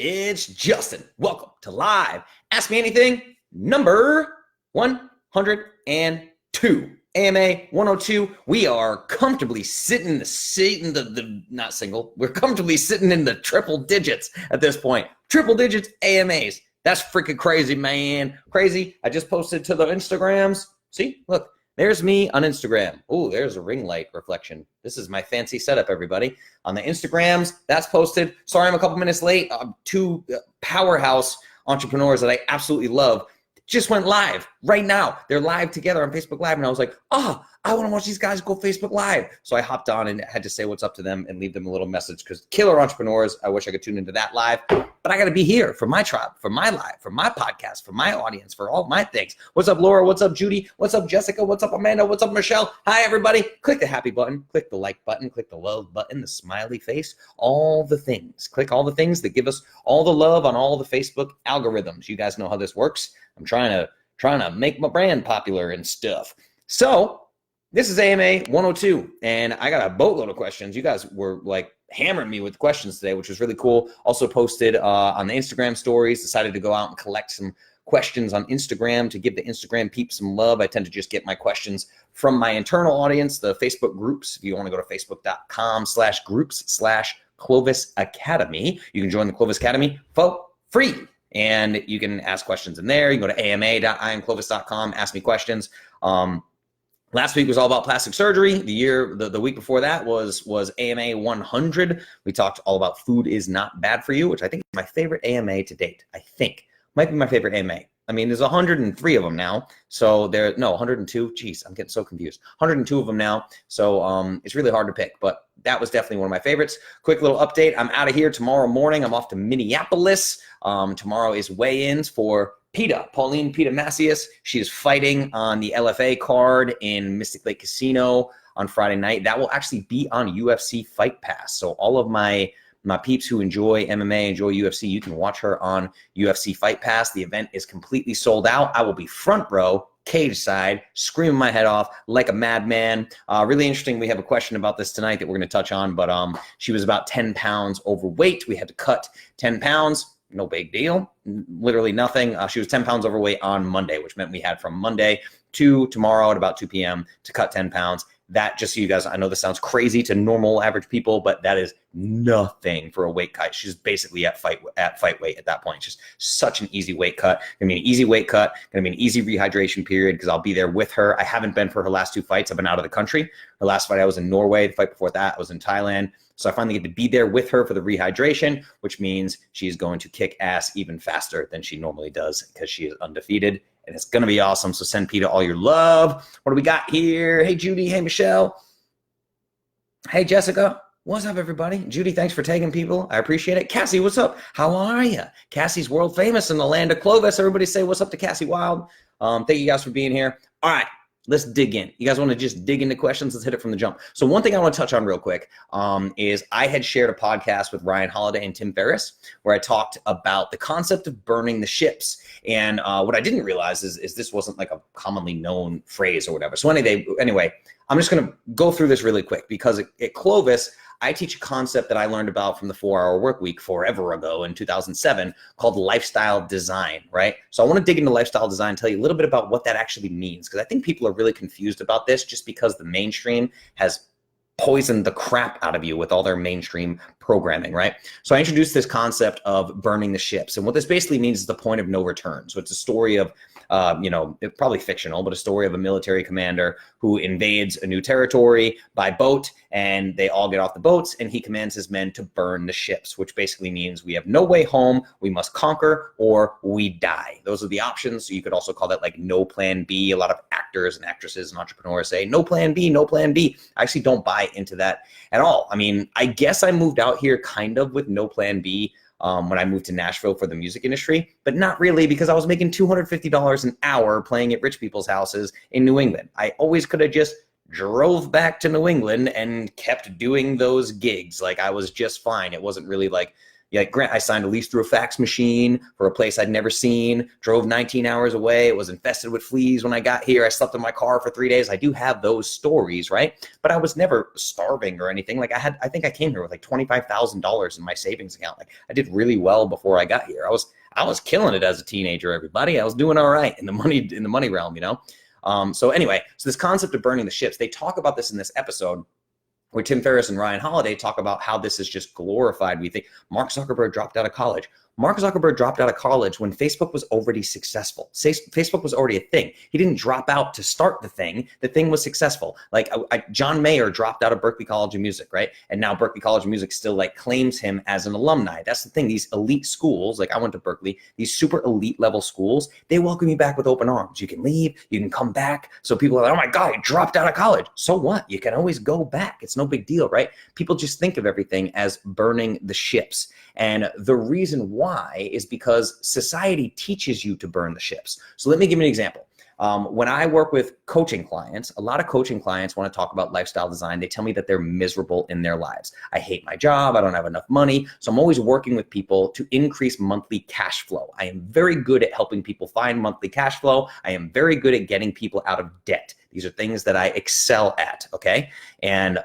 It's Justin. Welcome to Live Ask Me Anything number 102. AMA 102. We are comfortably sitting in the seat in the not single. We're comfortably sitting in the triple digits at this point. Triple digits AMAs. That's freaking crazy, man. Crazy. I just posted to the Instagrams. See, look. There's me on Instagram. Oh, there's a ring light reflection. This is my fancy setup, everybody. On the Instagrams, that's posted. Sorry, I'm a couple minutes late. Two powerhouse entrepreneurs that I absolutely love just went live right now. They're live together on Facebook Live. And I was like, I want to watch these guys go Facebook Live. So I hopped on and had to say what's up to them and leave them a little message because killer entrepreneurs. I wish I could tune into that live. But I got to be here for my tribe, for my live, for my podcast, for my audience, for all my things. What's up, Laura? What's up, Judy? What's up, Jessica? What's up, Amanda? What's up, Michelle? Hi, everybody. Click the happy button. Click the like button. Click the love button, the smiley face, all the things. Click all the things that give us all the love on all the Facebook algorithms. You guys know how this works. I'm trying to make my brand popular and stuff. So this is AMA 102, and I got a boatload of questions. You guys were like hammering me with questions today, which was really cool. Also posted on the Instagram stories, decided to go out and collect some questions on Instagram to give the Instagram peeps some love. I tend to just get my questions from my internal audience, the Facebook groups. If you want to go to facebook.com/groups/Clovis Academy, you can join the Clovis Academy for free. And you can ask questions in there. You can go to ama.iamclovis.com, ask me questions. Last week was all about plastic surgery. The week before that was AMA 100. We talked all about food is not bad for you, which I think is my favorite AMA to date. I think might be my favorite AMA. I mean, there's 103 of them now. So 102. Geez, I'm getting so confused. 102 of them now. So it's really hard to pick, but that was definitely one of my favorites. Quick little update. I'm out of here tomorrow morning. I'm off to Minneapolis. Tomorrow is weigh-ins for Pauline Pita Macias. She is fighting on the LFA card in Mystic Lake Casino on Friday night. That will actually be on UFC Fight Pass. So all of my peeps who enjoy MMA, enjoy UFC, you can watch her on UFC Fight Pass. The event is completely sold out. I will be front row, cage side, screaming my head off like a madman. Really interesting. We have a question about this tonight that we're going to touch on, but she was about 10 pounds overweight. We had to cut 10 pounds. No big deal. Literally nothing. She was 10 pounds overweight on Monday, which meant we had from Monday to tomorrow at about 2 p.m. to cut 10 pounds. That, just so you guys, I know this sounds crazy to normal average people, but that is nothing for a weight cut. She's basically at fight weight at that point. It's just such an easy weight cut. Gonna be an easy weight cut. Gonna be an easy rehydration period because I'll be there with her. I haven't been for her last two fights. I've been out of the country. Her last fight I was in Norway. The fight before that I was in Thailand. So I finally get to be there with her for the rehydration, which means she's going to kick ass even faster than she normally does because she is undefeated. And it's going to be awesome. So send Peter all your love. What do we got here? Hey, Judy. Hey, Michelle. Hey, Jessica. What's up, everybody? Judy, thanks for tagging people. I appreciate it. Cassie, what's up? How are you? Cassie's world famous in the land of Clovis. Everybody say what's up to Cassie Wild. Thank you guys for being here. All right. Let's dig in. You guys want to just dig into questions? Let's hit it from the jump. So one thing I want to touch on real quick is I had shared a podcast with Ryan Holiday and Tim Ferriss where I talked about the concept of burning the ships. And what I didn't realize is this wasn't like a commonly known phrase or whatever. So anyway, I'm just going to go through this really quick because at Clovis, I teach a concept that I learned about from the 4-Hour Workweek forever ago in 2007 called lifestyle design, right? So I want to dig into lifestyle design, tell you a little bit about what that actually means, because I think people are really confused about this just because the mainstream has poisoned the crap out of you with all their mainstream programming, right? So I introduced this concept of burning the ships. And what this basically means is the point of no return. So it's a story of, probably fictional, but a story of a military commander who invades a new territory by boat, and they all get off the boats, and he commands his men to burn the ships, which basically means we have no way home, we must conquer, or we die. Those are the options. So you could also call that like no plan B. A lot of actors and actresses and entrepreneurs say no plan B, no plan B. I actually don't buy into that at all. I mean, I guess I moved out here kind of with no plan B when I moved to Nashville for the music industry, but not really because I was making $250 an hour playing at rich people's houses in New England. I always could have just drove back to New England and kept doing those gigs. Like I was just fine. It wasn't really like, Yeah, Grant, I signed a lease through a fax machine for a place I'd never seen, drove 19 hours away. It was infested with fleas when I got here. I slept in my car for 3 days. I do have those stories, right? But I was never starving or anything. Like I think I came here with like $25,000 in my savings account. Like I did really well before I got here. I was killing it as a teenager, everybody. I was doing all right in the money realm, you know? So anyway, so this concept of burning the ships, they talk about this in this episode where Tim Ferriss and Ryan Holiday talk about how this is just glorified. We think Mark Zuckerberg dropped out of college. Mark Zuckerberg dropped out of college when Facebook was already successful. Facebook was already a thing. He didn't drop out to start the thing. The thing was successful. Like John Mayer dropped out of Berklee College of Music, right? And now Berklee College of Music still like claims him as an alumni. That's the thing. These elite schools, like I went to Berklee, these super elite level schools, they welcome you back with open arms. You can leave, you can come back. So people are like, oh my God, he dropped out of college. So what? You can always go back. It's no big deal, right? People just think of everything as burning the ships. And the reason why is because society teaches you to burn the ships. So let me give you an example. When I work with coaching clients, a lot of coaching clients want to talk about lifestyle design. They tell me that they're miserable in their lives. I hate my job. I don't have enough money. So I'm always working with people to increase monthly cash flow. I am very good at helping people find monthly cash flow. I am very good at getting people out of debt. These are things that I excel at. Okay. And,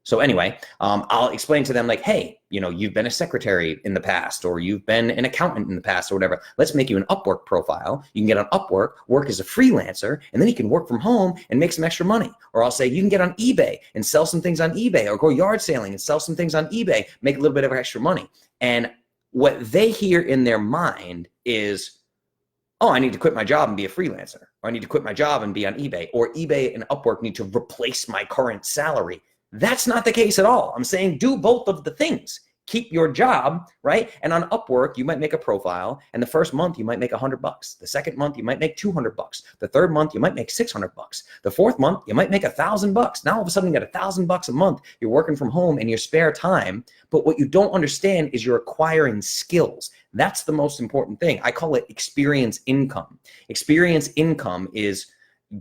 so anyway, I'll explain to them like, hey, you know, you've been a secretary in the past, or you've been an accountant in the past or whatever. Let's make you an Upwork profile. You can get on Upwork, work as a freelancer, and then you can work from home and make some extra money. Or I'll say you can get on eBay and sell some things on eBay, or go yard sailing and sell some things on eBay, make a little bit of extra money. And what they hear in their mind is, oh, I need to quit my job and be a freelancer, or I need to quit my job and be on eBay, or eBay and Upwork need to replace my current salary. That's not the case at all. I'm saying do both of the things. Keep your job, right? And on Upwork, you might make a profile, and the first month you might make $100. The second month you might make $200. The third month you might make $600. The fourth month you might make $1,000. Now all of a sudden you got $1,000 a month. You're working from home in your spare time, but what you don't understand is you're acquiring skills. That's the most important thing. I call it experience income. Experience income is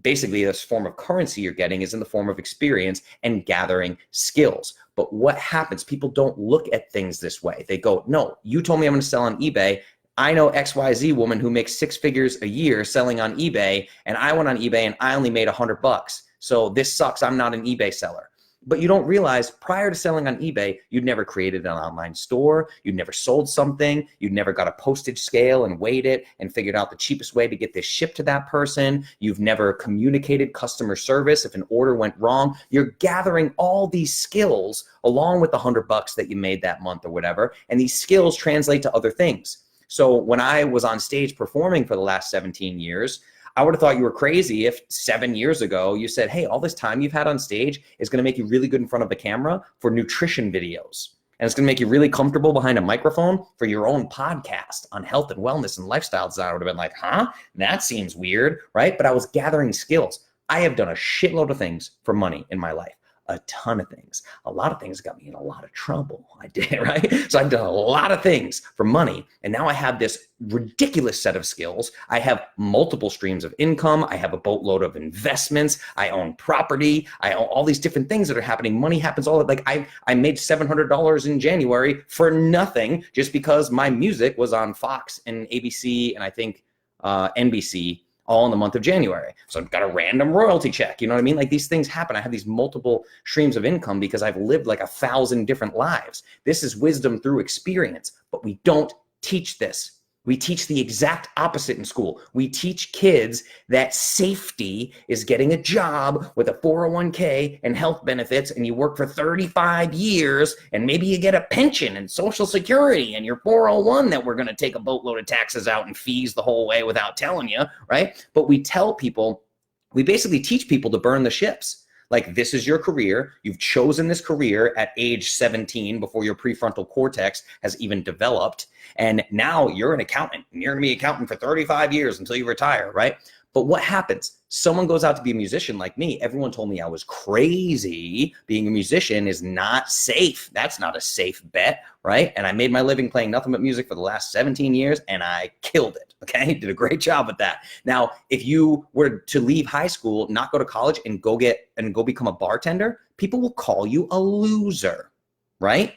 basically this form of currency you're getting is in the form of experience and gathering skills. But what happens? People don't look at things this way. They go, no, you told me I'm going to sell on eBay. I know XYZ woman who makes 6 figures a year selling on eBay, and I went on eBay and I only made $100. So this sucks. I'm not an eBay seller. But you don't realize prior to selling on eBay, you'd never created an online store. You'd never sold something. You'd never got a postage scale and weighed it and figured out the cheapest way to get this shipped to that person. You've never communicated customer service if an order went wrong. You're gathering all these skills along with the $100 that you made that month or whatever. And these skills translate to other things. So when I was on stage performing for the last 17 years, I would have thought you were crazy if 7 years ago you said, hey, all this time you've had on stage is going to make you really good in front of the camera for nutrition videos. And it's going to make you really comfortable behind a microphone for your own podcast on health and wellness and lifestyle design. I would have been like, huh? That seems weird, right? But I was gathering skills. I have done a shitload of things for money in my life. A ton of things. A lot of things got me in a lot of trouble. I did, right? So I've done a lot of things for money. And now I have this ridiculous set of skills. I have multiple streams of income. I have a boatload of investments. I own property. I own all these different things that are happening. Money happens all like I made $700 in January for nothing just because my music was on Fox and ABC and I think NBC all in the month of January. So I've got a random royalty check. You know what I mean? Like these things happen. I have these multiple streams of income because I've lived like 1,000 different lives. This is wisdom through experience, but we don't teach this. We teach the exact opposite in school. We teach kids that safety is getting a job with a 401k and health benefits, and you work for 35 years, and maybe you get a pension and Social Security and your 401 that we're going to take a boatload of taxes out and fees the whole way without telling you, right? But we tell people, we basically teach people to burn the ships. Like, this is your career. You've chosen this career at age 17 before your prefrontal cortex has even developed. And now you're an accountant and you're gonna be an accountant for 35 years until you retire, right? But what happens? Someone goes out to be a musician like me. Everyone told me I was crazy. Being a musician is not safe. That's not a safe bet, right? And I made my living playing nothing but music for the last 17 years and I killed it, okay? Did a great job with that. Now, if you were to leave high school, not go to college and go become a bartender, people will call you a loser, right?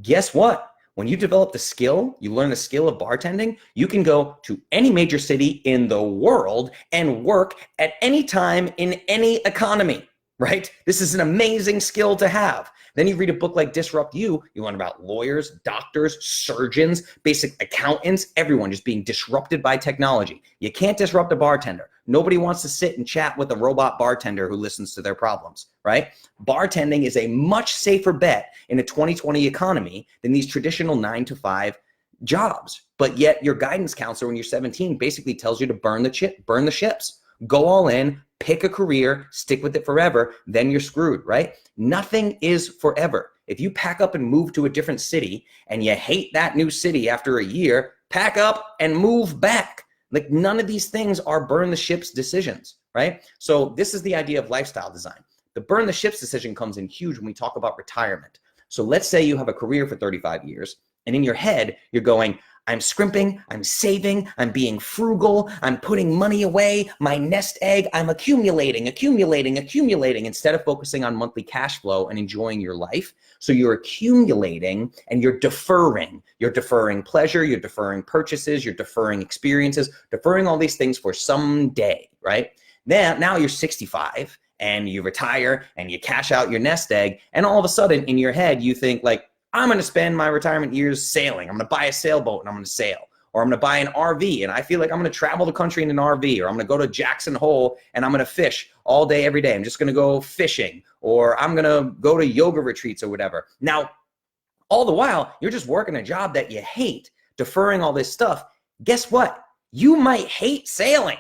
Guess what? When you develop the skill, you learn the skill of bartending, you can go to any major city in the world and work at any time in any economy, right? This is an amazing skill to have. Then you read a book like Disrupt You, you learn about lawyers, doctors, surgeons, basic accountants, everyone just being disrupted by technology. You can't disrupt a bartender. Nobody wants to sit and chat with a robot bartender who listens to their problems, right? Bartending is a much safer bet in a 2020 economy than these traditional 9-to-5 jobs. But yet your guidance counselor when you're 17 basically tells you to burn the ships, go all in, pick a career, stick with it forever, then you're screwed, right? Nothing is forever. If you pack up and move to a different city and you hate that new city after a year, pack up and move back. Like none of these things are burn the ships decisions, right? So this is the idea of lifestyle design. The burn the ships decision comes in huge when we talk about retirement. So let's say you have a career for 35 years and in your head, you're going, I'm scrimping, I'm saving, I'm being frugal, I'm putting money away, my nest egg, I'm accumulating, instead of focusing on monthly cash flow and enjoying your life. So you're accumulating and you're deferring. You're deferring pleasure, you're deferring purchases, you're deferring experiences, deferring all these things for someday, right? Now you're 65 and you retire and you cash out your nest egg, and all of a sudden in your head, you think like, I'm going to spend my retirement years sailing. I'm going to buy a sailboat and I'm going to sail. Or I'm going to buy an RV and I feel like I'm going to travel the country in an RV. Or I'm going to go to Jackson Hole and I'm going to fish all day, every day. I'm just going to go fishing. Or I'm going to go to yoga retreats or whatever. Now, all the while, you're just working a job that you hate, deferring all this stuff. Guess what? You might hate sailing.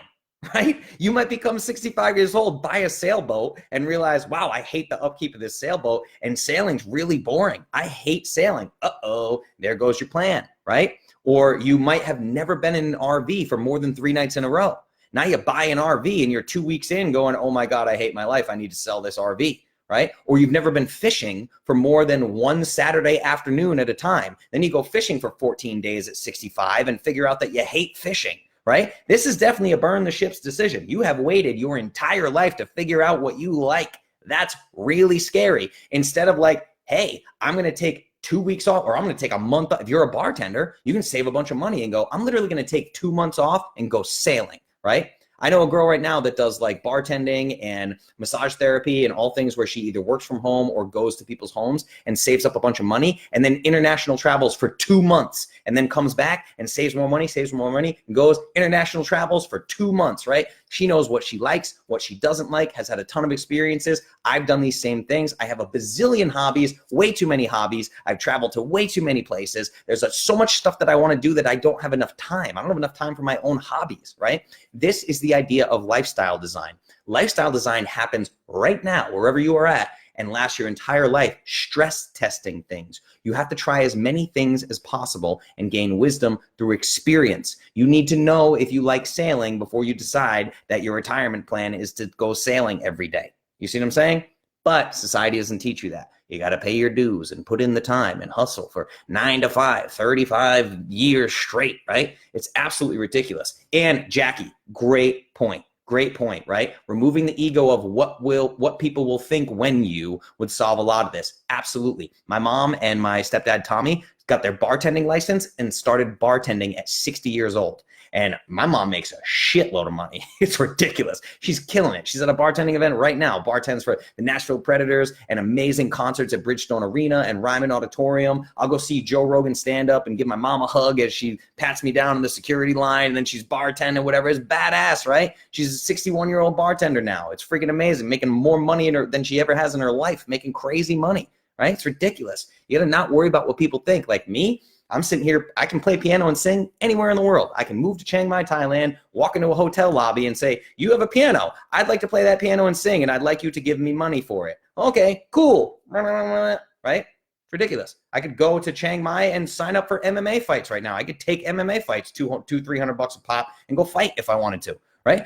Right? You might become 65 years old, buy a sailboat and realize, wow, I hate the upkeep of this sailboat and sailing's really boring. I hate sailing. Uh-oh, there goes your plan, right? Or you might have never been in an RV for more than 3 nights in a row. Now you buy an RV and you're 2 weeks in going, oh my God, I hate my life. I need to sell this RV, right? Or you've never been fishing for more than one Saturday afternoon at a time. Then you go fishing for 14 days at 65 and figure out that you hate fishing. Right? This is definitely a burn the ships decision. You have waited your entire life to figure out what you like. That's really scary. Instead of like, hey, I'm going to take 2 weeks off, or I'm going to take a month off. If you're a bartender, you can save a bunch of money and go, I'm literally going to take 2 months off and go sailing, right? I know a girl right now that does like bartending and massage therapy and all things where she either works from home or goes to people's homes and saves up a bunch of money and then international travels for 2 months and then comes back and saves more money and goes international travels for 2 months, right? She knows what she likes, what she doesn't like, has had a ton of experiences. I've done these same things. I have a bazillion hobbies, way too many hobbies. I've traveled to way too many places. There's so much stuff that I want to do that I don't have enough time. I don't have enough time for my own hobbies, right? This is the idea of lifestyle design. Lifestyle design happens right now, wherever you are at, and lasts your entire life stress testing things. You have to try as many things as possible and gain wisdom through experience. You need to know if you like sailing before you decide that your retirement plan is to go sailing every day. You see what I'm saying? But society doesn't teach you that. You got to pay your dues and put in the time and hustle for 9 to 5, 35 years straight, right? It's absolutely ridiculous. And Jackie, great point. Great point, right? Removing the ego of what people will think when you would solve a lot of this. Absolutely. My mom and my stepdad, Tommy, got their bartending license and started bartending at 60 years old. And my mom makes a shitload of money. It's ridiculous. She's killing it. She's at a bartending event right now, bartends for the Nashville Predators and amazing concerts at Bridgestone Arena and Ryman Auditorium. I'll go see Joe Rogan stand up and give my mom a hug as she pats me down in the security line, and then she's bartending, whatever. It's badass, right? She's a 61-year-old bartender now. It's freaking amazing, making more money than she ever has in her life, making crazy money, right? It's ridiculous. You got to not worry about what people think. Like me, I'm sitting here, I can play piano and sing anywhere in the world. I can move to Chiang Mai, Thailand, walk into a hotel lobby and say, you have a piano. I'd like to play that piano and sing, and I'd like you to give me money for it. Okay, cool. Right? It's ridiculous. I could go to Chiang Mai and sign up for MMA fights right now. I could take MMA fights, $200-$300 a pop, and go fight if I wanted to. Right?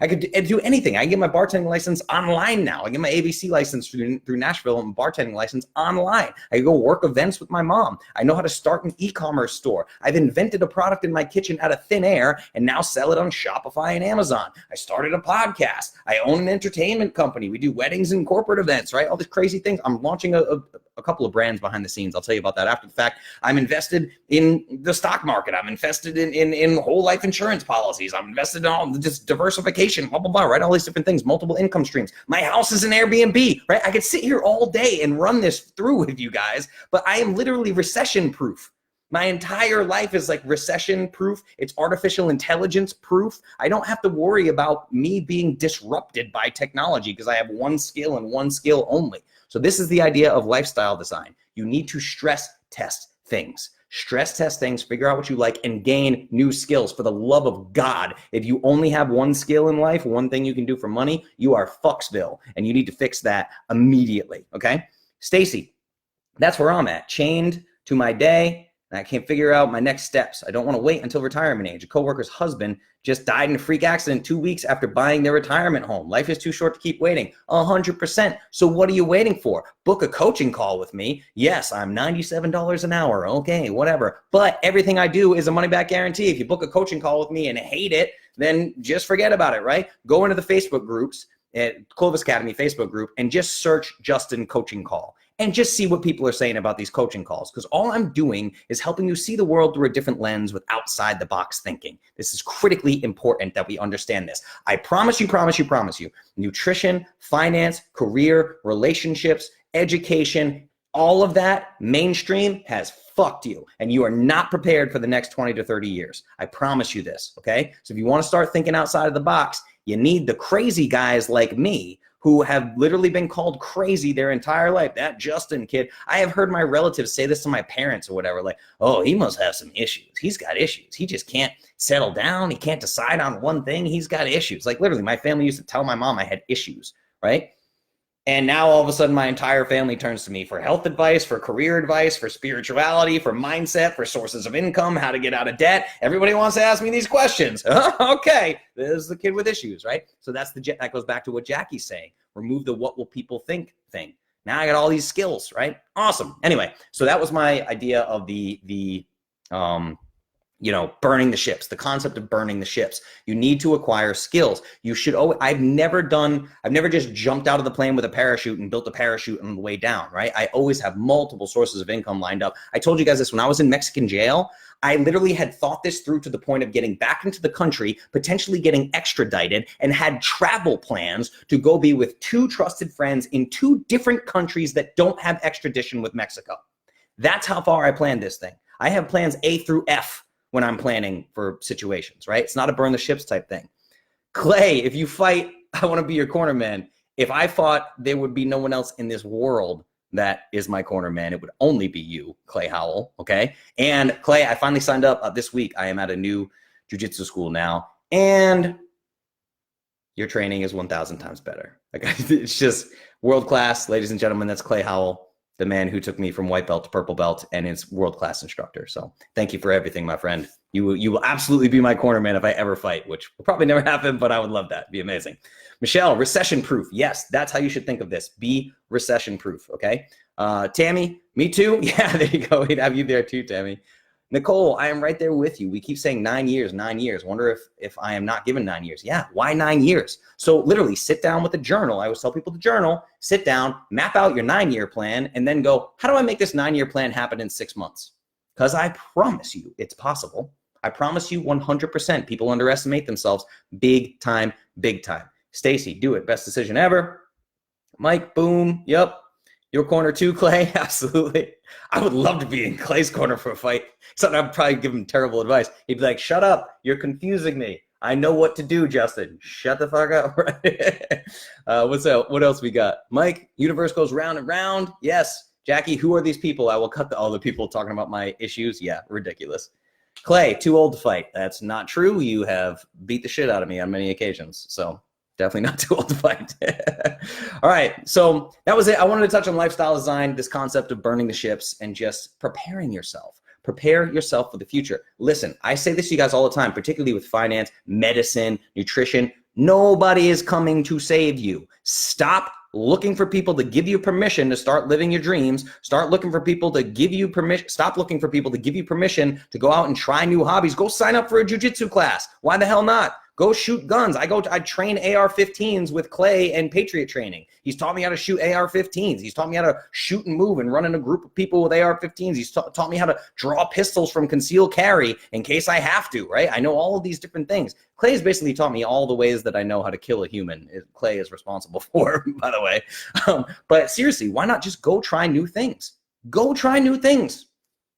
I could do anything. I can get my bartending license online now. I get my ABC license through Nashville and bartending license online. I can go work events with my mom. I know how to start an e-commerce store. I've invented a product in my kitchen out of thin air and now sell it on Shopify and Amazon. I started a podcast. I own an entertainment company. We do weddings and corporate events, right? All these crazy things. I'm launching a a couple of brands behind the scenes. I'll tell you about that after the fact. I'm invested in the stock market. I'm invested in whole life insurance policies. I'm invested in all this diversification, blah, blah, blah, right? All these different things, multiple income streams. My house is an Airbnb, right? I could sit here all day and run this through with you guys, but I am literally recession proof. My entire life is like recession proof. It's artificial intelligence proof. I don't have to worry about me being disrupted by technology because I have one skill and one skill only. So this is the idea of lifestyle design. You need to stress test things. Stress test things, figure out what you like, and gain new skills. For the love of God, if you only have one skill in life, one thing you can do for money, you are Fucksville, and you need to fix that immediately, okay? Stacy, that's where I'm at, chained to my day. And I can't figure out my next steps. I don't want to wait until retirement age. A coworker's husband just died in a freak accident 2 weeks after buying their retirement home. Life is too short to keep waiting. 100%. So what are you waiting for? Book a coaching call with me. Yes, I'm $97 an hour. Okay, whatever. But everything I do is a money back guarantee. If you book a coaching call with me and hate it, then just forget about it, right? Go into the Facebook groups, at Clovis Academy Facebook group, and just search Justin Coaching Call. And just see what people are saying about these coaching calls. Because all I'm doing is helping you see the world through a different lens with outside the box thinking. This is critically important that we understand this. I promise you, nutrition, finance, career, relationships, education, all of that mainstream has fucked you. And you are not prepared for the next 20 to 30 years. I promise you this, okay? So if you want to start thinking outside of the box, you need the crazy guys like me who have literally been called crazy their entire life. That Justin kid, I have heard my relatives say this to my parents or whatever, like, oh, he must have some issues. He's got issues. He just can't settle down. He can't decide on one thing. He's got issues. Like literally, my family used to tell my mom I had issues, right? And now all of a sudden my entire family turns to me for health advice, for career advice, for spirituality, for mindset, for sources of income, how to get out of debt. Everybody wants to ask me these questions. Okay, this is the kid with issues, right? So that goes back to what Jackie's saying. Remove the what will people think thing. Now I got all these skills, right? Awesome. Anyway, so that was my idea of the burning the ships, the concept of burning the ships. You need to acquire skills. You should I've never just jumped out of the plane with a parachute and built a parachute on the way down, right? I always have multiple sources of income lined up. I told you guys this when I was in Mexican jail. I literally had thought this through to the point of getting back into the country, potentially getting extradited, and had travel plans to go be with 2 trusted friends in 2 different countries that don't have extradition with Mexico. That's how far I planned this thing. I have plans A through F when I'm planning for situations, right? It's not a burn the ships type thing. Clay, if you fight, I want to be your corner man. If I fought, there would be no one else in this world that is my corner man. It would only be you, Clay Howell, okay? And Clay, I finally signed up this week. I am at a new jiu-jitsu school now, and your training is 1,000 times better. Like, it's just world-class, ladies and gentlemen. That's Clay Howell, the man who took me from white belt to purple belt and is world-class instructor. So thank you for everything, my friend. You will absolutely be my corner man if I ever fight, which will probably never happen, but I would love that. It'd be amazing. Michelle, recession proof. Yes, that's how you should think of this. Be recession proof, okay? Tammy, me too? Yeah, there you go. We'd have you there too, Tammy. Nicole, I am right there with you. We keep saying 9 years, 9 years. Wonder if I am not given 9 years. Yeah, why 9 years? So literally sit down with a journal. I always tell people to journal, sit down, map out your 9-year plan, and then go, how do I make this 9-year plan happen in 6 months? Because I promise you it's possible. I promise you 100%. People underestimate themselves big time, big time. Stacy, do it. Best decision ever. Mike, boom. Yep. Your corner too, Clay. Absolutely. I would love to be in Clay's corner for a fight. Except I'd probably give him terrible advice. He'd be like, shut up. You're confusing me. I know what to do, Justin. Shut the fuck up. What's up? What else we got? Mike, universe goes round and round. Yes. Jackie, who are these people? I will cut all the people talking about my issues. Yeah, ridiculous. Clay, too old to fight. That's not true. You have beat the shit out of me on many occasions. So definitely not too old to fight. All right. So that was it. I wanted to touch on lifestyle design, this concept of burning the ships and just preparing yourself. Prepare yourself for the future. Listen, I say this to you guys all the time, particularly with finance, medicine, nutrition. Nobody is coming to save you. Stop looking for people to give you permission to start living your dreams. Start looking for people to give you permission. Stop looking for people to give you permission to go out and try new hobbies. Go sign up for a jiu-jitsu class. Why the hell not? Go shoot guns. I train AR-15s with Clay and Patriot Training. He's taught me how to shoot AR-15s. He's taught me how to shoot and move and run in a group of people with AR-15s. He's taught me how to draw pistols from concealed carry in case I have to, right? I know all of these different things. Clay has basically taught me all the ways that I know how to kill a human. Clay is responsible for, by the way. But seriously, why not just go try new things? Go try new things.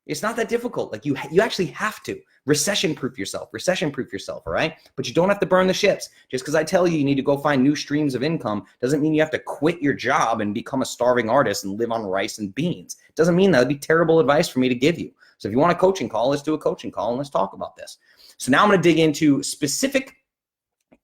It's not that difficult. Like you actually have to recession-proof yourself, all right? But you don't have to burn the ships. Just because I tell you need to go find new streams of income doesn't mean you have to quit your job and become a starving artist and live on rice and beans. It doesn't mean that. Would be terrible advice for me to give you. So if you want a coaching call, let's do a coaching call and let's talk about this. So now I'm going to dig into specific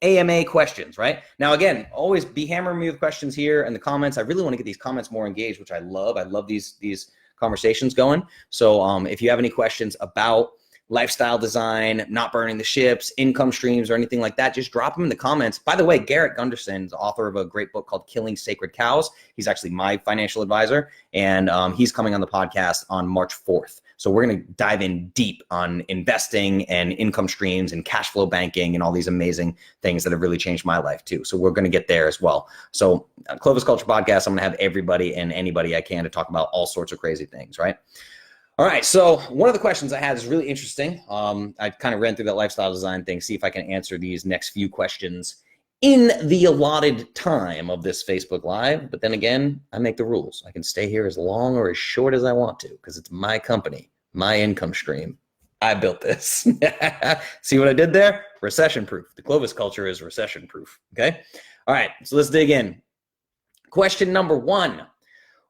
AMA questions, right? Now, again, always be hammering me with questions here in the comments. I really want to get these comments more engaged, which I love. I love these conversations going. So if you have any questions about lifestyle design, not burning the ships, income streams, or anything like that, just drop them in the comments. By the way, Garrett Gunderson is the author of a great book called Killing Sacred Cows. He's actually my financial advisor, and he's coming on the podcast on March 4th. So we're going to dive in deep on investing and income streams and cash flow banking and all these amazing things that have really changed my life too. So we're going to get there as well. So Clovis Culture Podcast, I'm going to have everybody and anybody I can to talk about all sorts of crazy things, right? All right, so one of the questions I had is really interesting. I kind of ran through that lifestyle design thing, see if I can answer these next few questions in the allotted time of this Facebook Live. But then again, I make the rules. I can stay here as long or as short as I want to because it's my company, my income stream. I built this. See what I did there? Recession-proof. The Clovis culture is recession-proof, okay? All right, so let's dig in. Question number 1.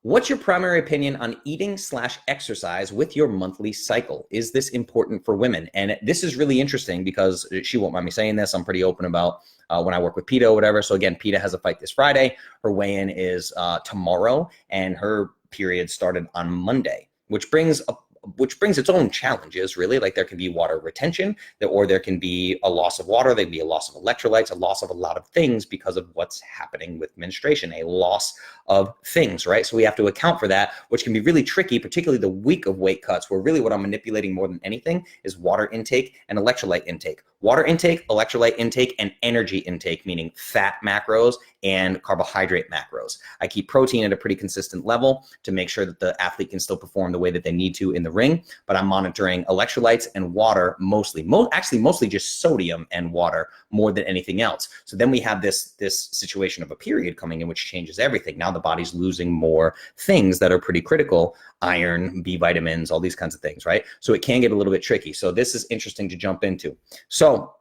What's your primary opinion on eating/exercise with your monthly cycle? Is this important for women? And this is really interesting because she won't mind me saying this. I'm pretty open about when I work with PETA or whatever. So again, PETA has a fight this Friday. Her weigh-in is tomorrow, and her period started on Monday, which brings its own challenges, really. Like there can be water retention, or there can be a loss of water, there can be a loss of electrolytes, a loss of a lot of things because of what's happening with menstruation, a loss of things, right? So we have to account for that, which can be really tricky, particularly the week of weight cuts, where really what I'm manipulating more than anything is water intake and electrolyte intake. Water intake, electrolyte intake, and energy intake, meaning fat macros and carbohydrate macros. I keep protein at a pretty consistent level to make sure that the athlete can still perform the way that they need to in the ring, but I'm monitoring electrolytes and water mostly, mostly just sodium and water more than anything else. So then we have this situation of a period coming in, which changes everything. Now the body's losing more things that are pretty critical, iron, B vitamins, all these kinds of things, right? So it can get a little bit tricky. So this is interesting to jump into. So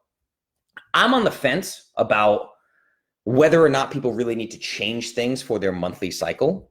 I'm on the fence about whether or not people really need to change things for their monthly cycle.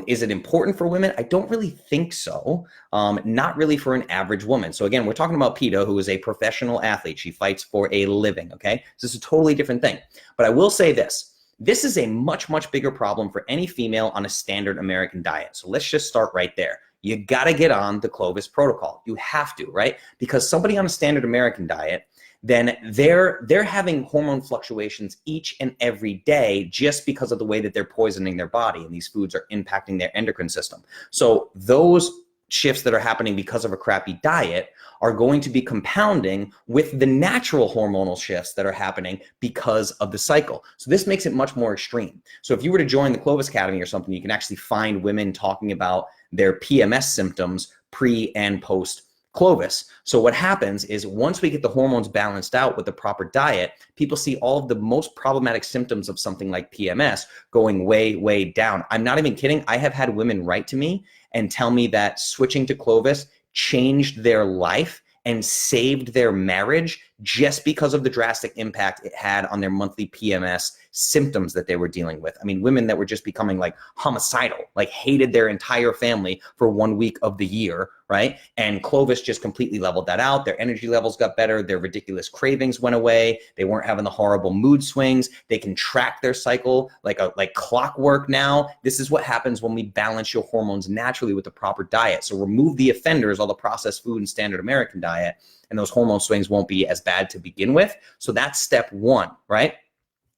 Is it important for women? I don't really think so. Not really for an average woman. So again, we're talking about PETA, who is a professional athlete. She fights for a living, okay? So this is a totally different thing. But I will say this. This is a much, much bigger problem for any female on a standard American diet. So let's just start right there. You got to get on the Clovis protocol. You have to, right? Because somebody on a standard American diet, then they're having hormone fluctuations each and every day just because of the way that they're poisoning their body, and these foods are impacting their endocrine system. So those shifts that are happening because of a crappy diet are going to be compounding with the natural hormonal shifts that are happening because of the cycle. So this makes it much more extreme. So if you were to join the Clovis Academy or something, you can actually find women talking about their PMS symptoms pre and post Clovis. So what happens is once we get the hormones balanced out with the proper diet, people see all of the most problematic symptoms of something like PMS going way, way down. I'm not even kidding. I have had women write to me and tell me that switching to Clovis changed their life and saved their marriage just because of the drastic impact it had on their monthly PMS symptoms that they were dealing with. I mean, women that were just becoming like homicidal, like hated their entire family for 1 week of the year, right? And Clovis just completely leveled that out. Their energy levels got better. Their ridiculous cravings went away. They weren't having the horrible mood swings. They can track their cycle like clockwork now. This is what happens when we balance your hormones naturally with the proper diet. So remove the offenders, all the processed food and standard American diet, and those hormone swings won't be as bad to begin with. So that's step one, right?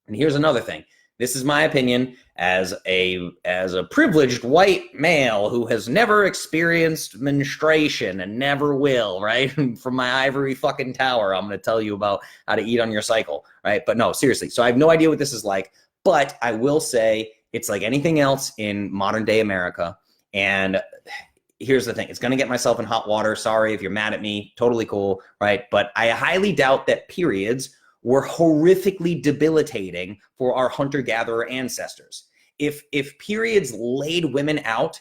And here's another thing. This is my opinion as a privileged white male who has never experienced menstruation and never will, right? From my ivory fucking tower, I'm going to tell you about how to eat on your cycle, right? But no, seriously. So I have no idea what this is like, but I will say it's like anything else in modern day America. And here's the thing. It's going to get myself in hot water. Sorry if you're mad at me. Totally cool, right? But I highly doubt that periods were horrifically debilitating for our hunter-gatherer ancestors. If periods laid women out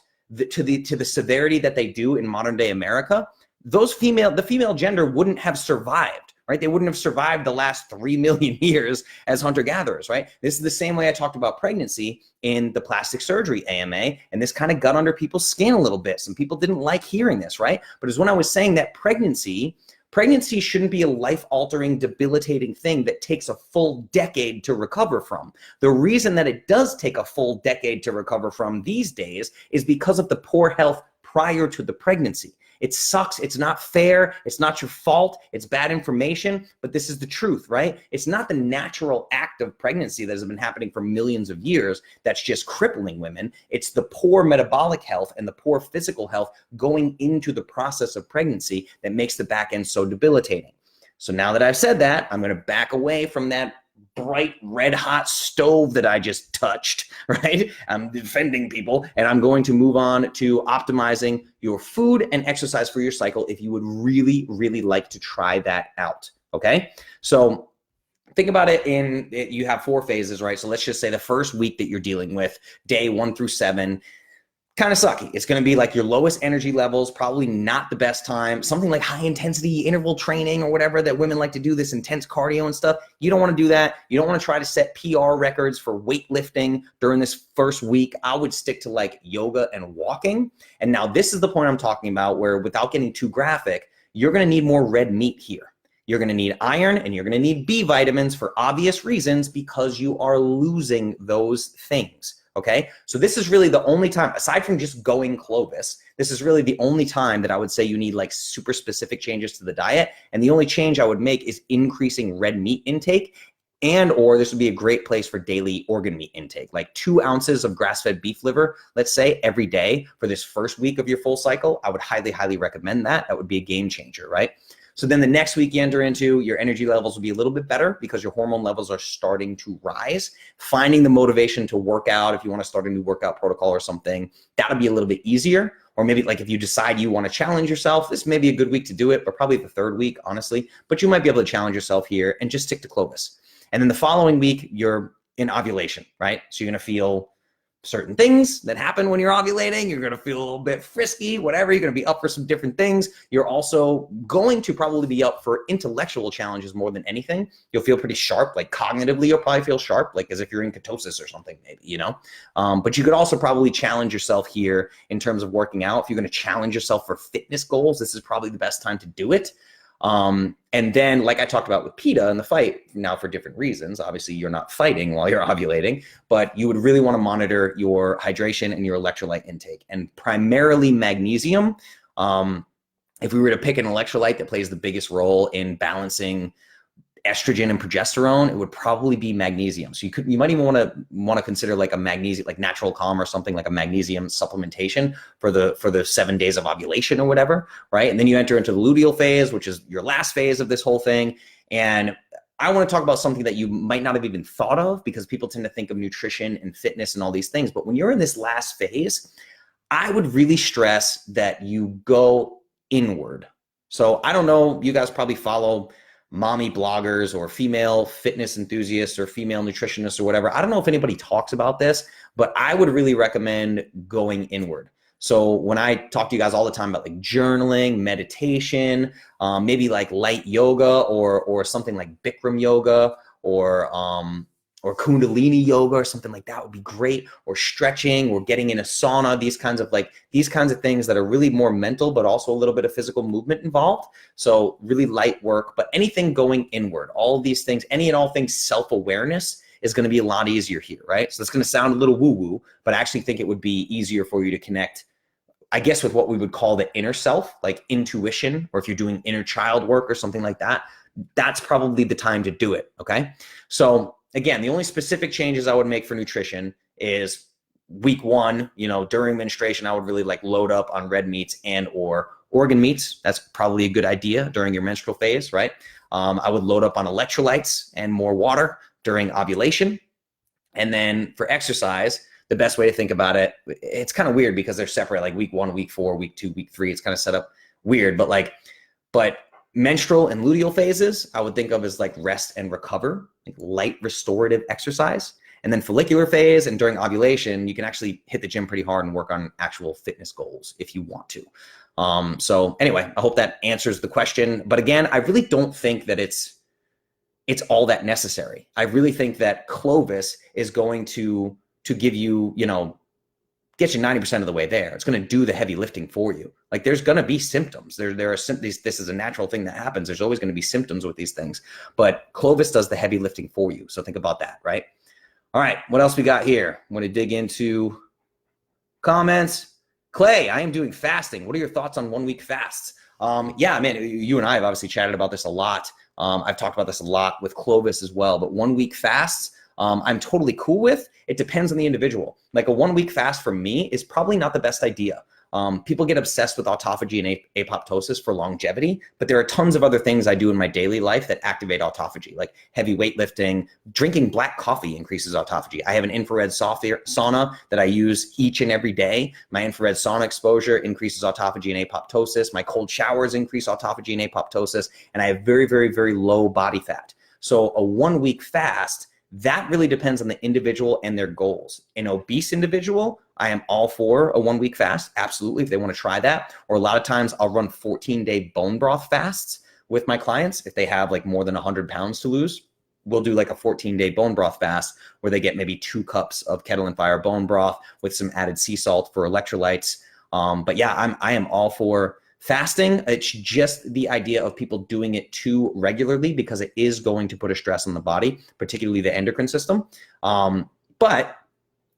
to the severity that they do in modern day America, the female gender wouldn't have survived, right? They wouldn't have survived the last 3 million years as hunter-gatherers, right? This is the same way I talked about pregnancy in the plastic surgery AMA, and this kind of got under people's skin a little bit. Some people didn't like hearing this, right? But it's when I was saying that pregnancy shouldn't be a life-altering, debilitating thing that takes a full decade to recover from. The reason that it does take a full decade to recover from these days is because of the poor health prior to the pregnancy. It sucks. It's not fair. It's not your fault. It's bad information, but this is the truth, right? It's not the natural act of pregnancy that has been happening for millions of years that's just crippling women. It's the poor metabolic health and the poor physical health going into the process of pregnancy that makes the back end so debilitating. So now that I've said that, I'm going to back away from that bright red hot stove that I just touched, right? I'm defending people, and I'm going to move on to optimizing your food and exercise for your cycle if you would really, really like to try that out, okay? So think about it you have 4 phases, right? So let's just say the first week that you're dealing with, day 1 through 7, kind of sucky. It's going to be like your lowest energy levels, probably not the best time. Something like high intensity interval training or whatever that women like to do, this intense cardio and stuff. You don't want to do that. You don't want to try to set PR records for weightlifting during this first week. I would stick to like yoga and walking. And now this is the point I'm talking about where, without getting too graphic, you're going to need more red meat here. You're going to need iron and you're going to need B vitamins for obvious reasons because you are losing those things. Okay, so this is really the only time, aside from just going Clovis, this is really the only time that I would say you need like super specific changes to the diet. And the only change I would make is increasing red meat intake, or this would be a great place for daily organ meat intake, like 2 ounces of grass-fed beef liver, let's say, every day for this first week of your full cycle. I would highly, highly recommend that. That would be a game changer, right? So then the next week you enter into, your energy levels will be a little bit better because your hormone levels are starting to rise. Finding the motivation to work out, if you want to start a new workout protocol or something, that'll be a little bit easier. Or maybe like if you decide you want to challenge yourself, this may be a good week to do it, but probably the 3rd week, honestly. But you might be able to challenge yourself here and just stick to Clovis. And then the following week, you're in ovulation, right? So you're going to feel certain things that happen when you're ovulating. You're going to feel a little bit frisky, whatever. You're going to be up for some different things. You're also going to probably be up for intellectual challenges more than anything. You'll feel pretty sharp, like cognitively, you'll probably feel sharp, like as if you're in ketosis or something, maybe, you know? But you could also probably challenge yourself here in terms of working out. If you're going to challenge yourself for fitness goals, this is probably the best time to do it. And then, like I talked about with PETA in the fight, now for different reasons, obviously you're not fighting while you're ovulating, but you would really want to monitor your hydration and your electrolyte intake, and primarily magnesium. If we were to pick an electrolyte that plays the biggest role in balancing estrogen and progesterone, it would probably be magnesium. So you might even want to consider like a magnesium, like Natural Calm or something, like a magnesium supplementation for the 7 days of ovulation or whatever, right? And then you enter into the luteal phase, which is your last phase of this whole thing. And I want to talk about something that you might not have even thought of, because people tend to think of nutrition and fitness and all these things. But when you're in this last phase, I would really stress that you go inward. So I don't know, you guys probably follow mommy bloggers or female fitness enthusiasts or female nutritionists or whatever. I don't know if anybody talks about this, but I would really recommend going inward. So when I talk to you guys all the time about like journaling, meditation, maybe like light yoga or something like Bikram yoga or Kundalini yoga or something like that would be great, or stretching or getting in a sauna, these kinds of things that are really more mental, but also a little bit of physical movement involved. So really light work, but anything going inward, all of these things, any and all things self-awareness is going to be a lot easier here, right? So it's going to sound a little woo-woo, but I actually think it would be easier for you to connect, I guess, with what we would call the inner self, like intuition, or if you're doing inner child work or something like that, that's probably the time to do it, okay? So again, the only specific changes I would make for nutrition is week 1, during menstruation, I would really like load up on red meats and or organ meats. That's probably a good idea during your menstrual phase, right? I would load up on electrolytes and more water during ovulation. And then for exercise, the best way to think about it, it's kind of weird because they're separate, like week 1, week 4, week 2, week 3. It's kind of set up weird, but menstrual and luteal phases, I would think of as like rest and recover, like light restorative exercise. And then follicular phase and during ovulation, you can actually hit the gym pretty hard and work on actual fitness goals if you want to. So anyway, I hope that answers the question. But again, I really don't think that it's all that necessary. I really think that Clovis is going to give you, get you 90% of the way there. It's going to do the heavy lifting for you. Like there's going to be symptoms. There are symptoms. This is a natural thing that happens. There's always going to be symptoms with these things, but Clovis does the heavy lifting for you. So think about that, right? All right. What else we got here? I'm going to dig into comments. Clay, I am doing fasting. What are your thoughts on 1 week fasts? Yeah, man, you and I have obviously chatted about this a lot. I've talked about this a lot with Clovis as well, but 1 week fasts, I'm totally cool with. It depends on the individual. Like a 1 week fast for me is probably not the best idea. People get obsessed with autophagy and apoptosis for longevity, but there are tons of other things I do in my daily life that activate autophagy, like heavy weightlifting. Drinking black coffee increases autophagy. I have an infrared sauna that I use each and every day. My infrared sauna exposure increases autophagy and apoptosis. My cold showers increase autophagy and apoptosis, and I have very, very, very low body fat. So a 1 week fast, that really depends on the individual and their goals. An obese individual, I am all for a 1 week fast, absolutely, if they want to try that. Or a lot of times I'll run 14-day bone broth fasts with my clients. If they have like more than 100 pounds to lose, we'll do like a 14-day bone broth fast where they get maybe 2 cups of kettle and fire bone broth with some added sea salt for electrolytes. But yeah, I am all for fasting. It's just the idea of people doing it too regularly because it is going to put a stress on the body, particularly the endocrine system. But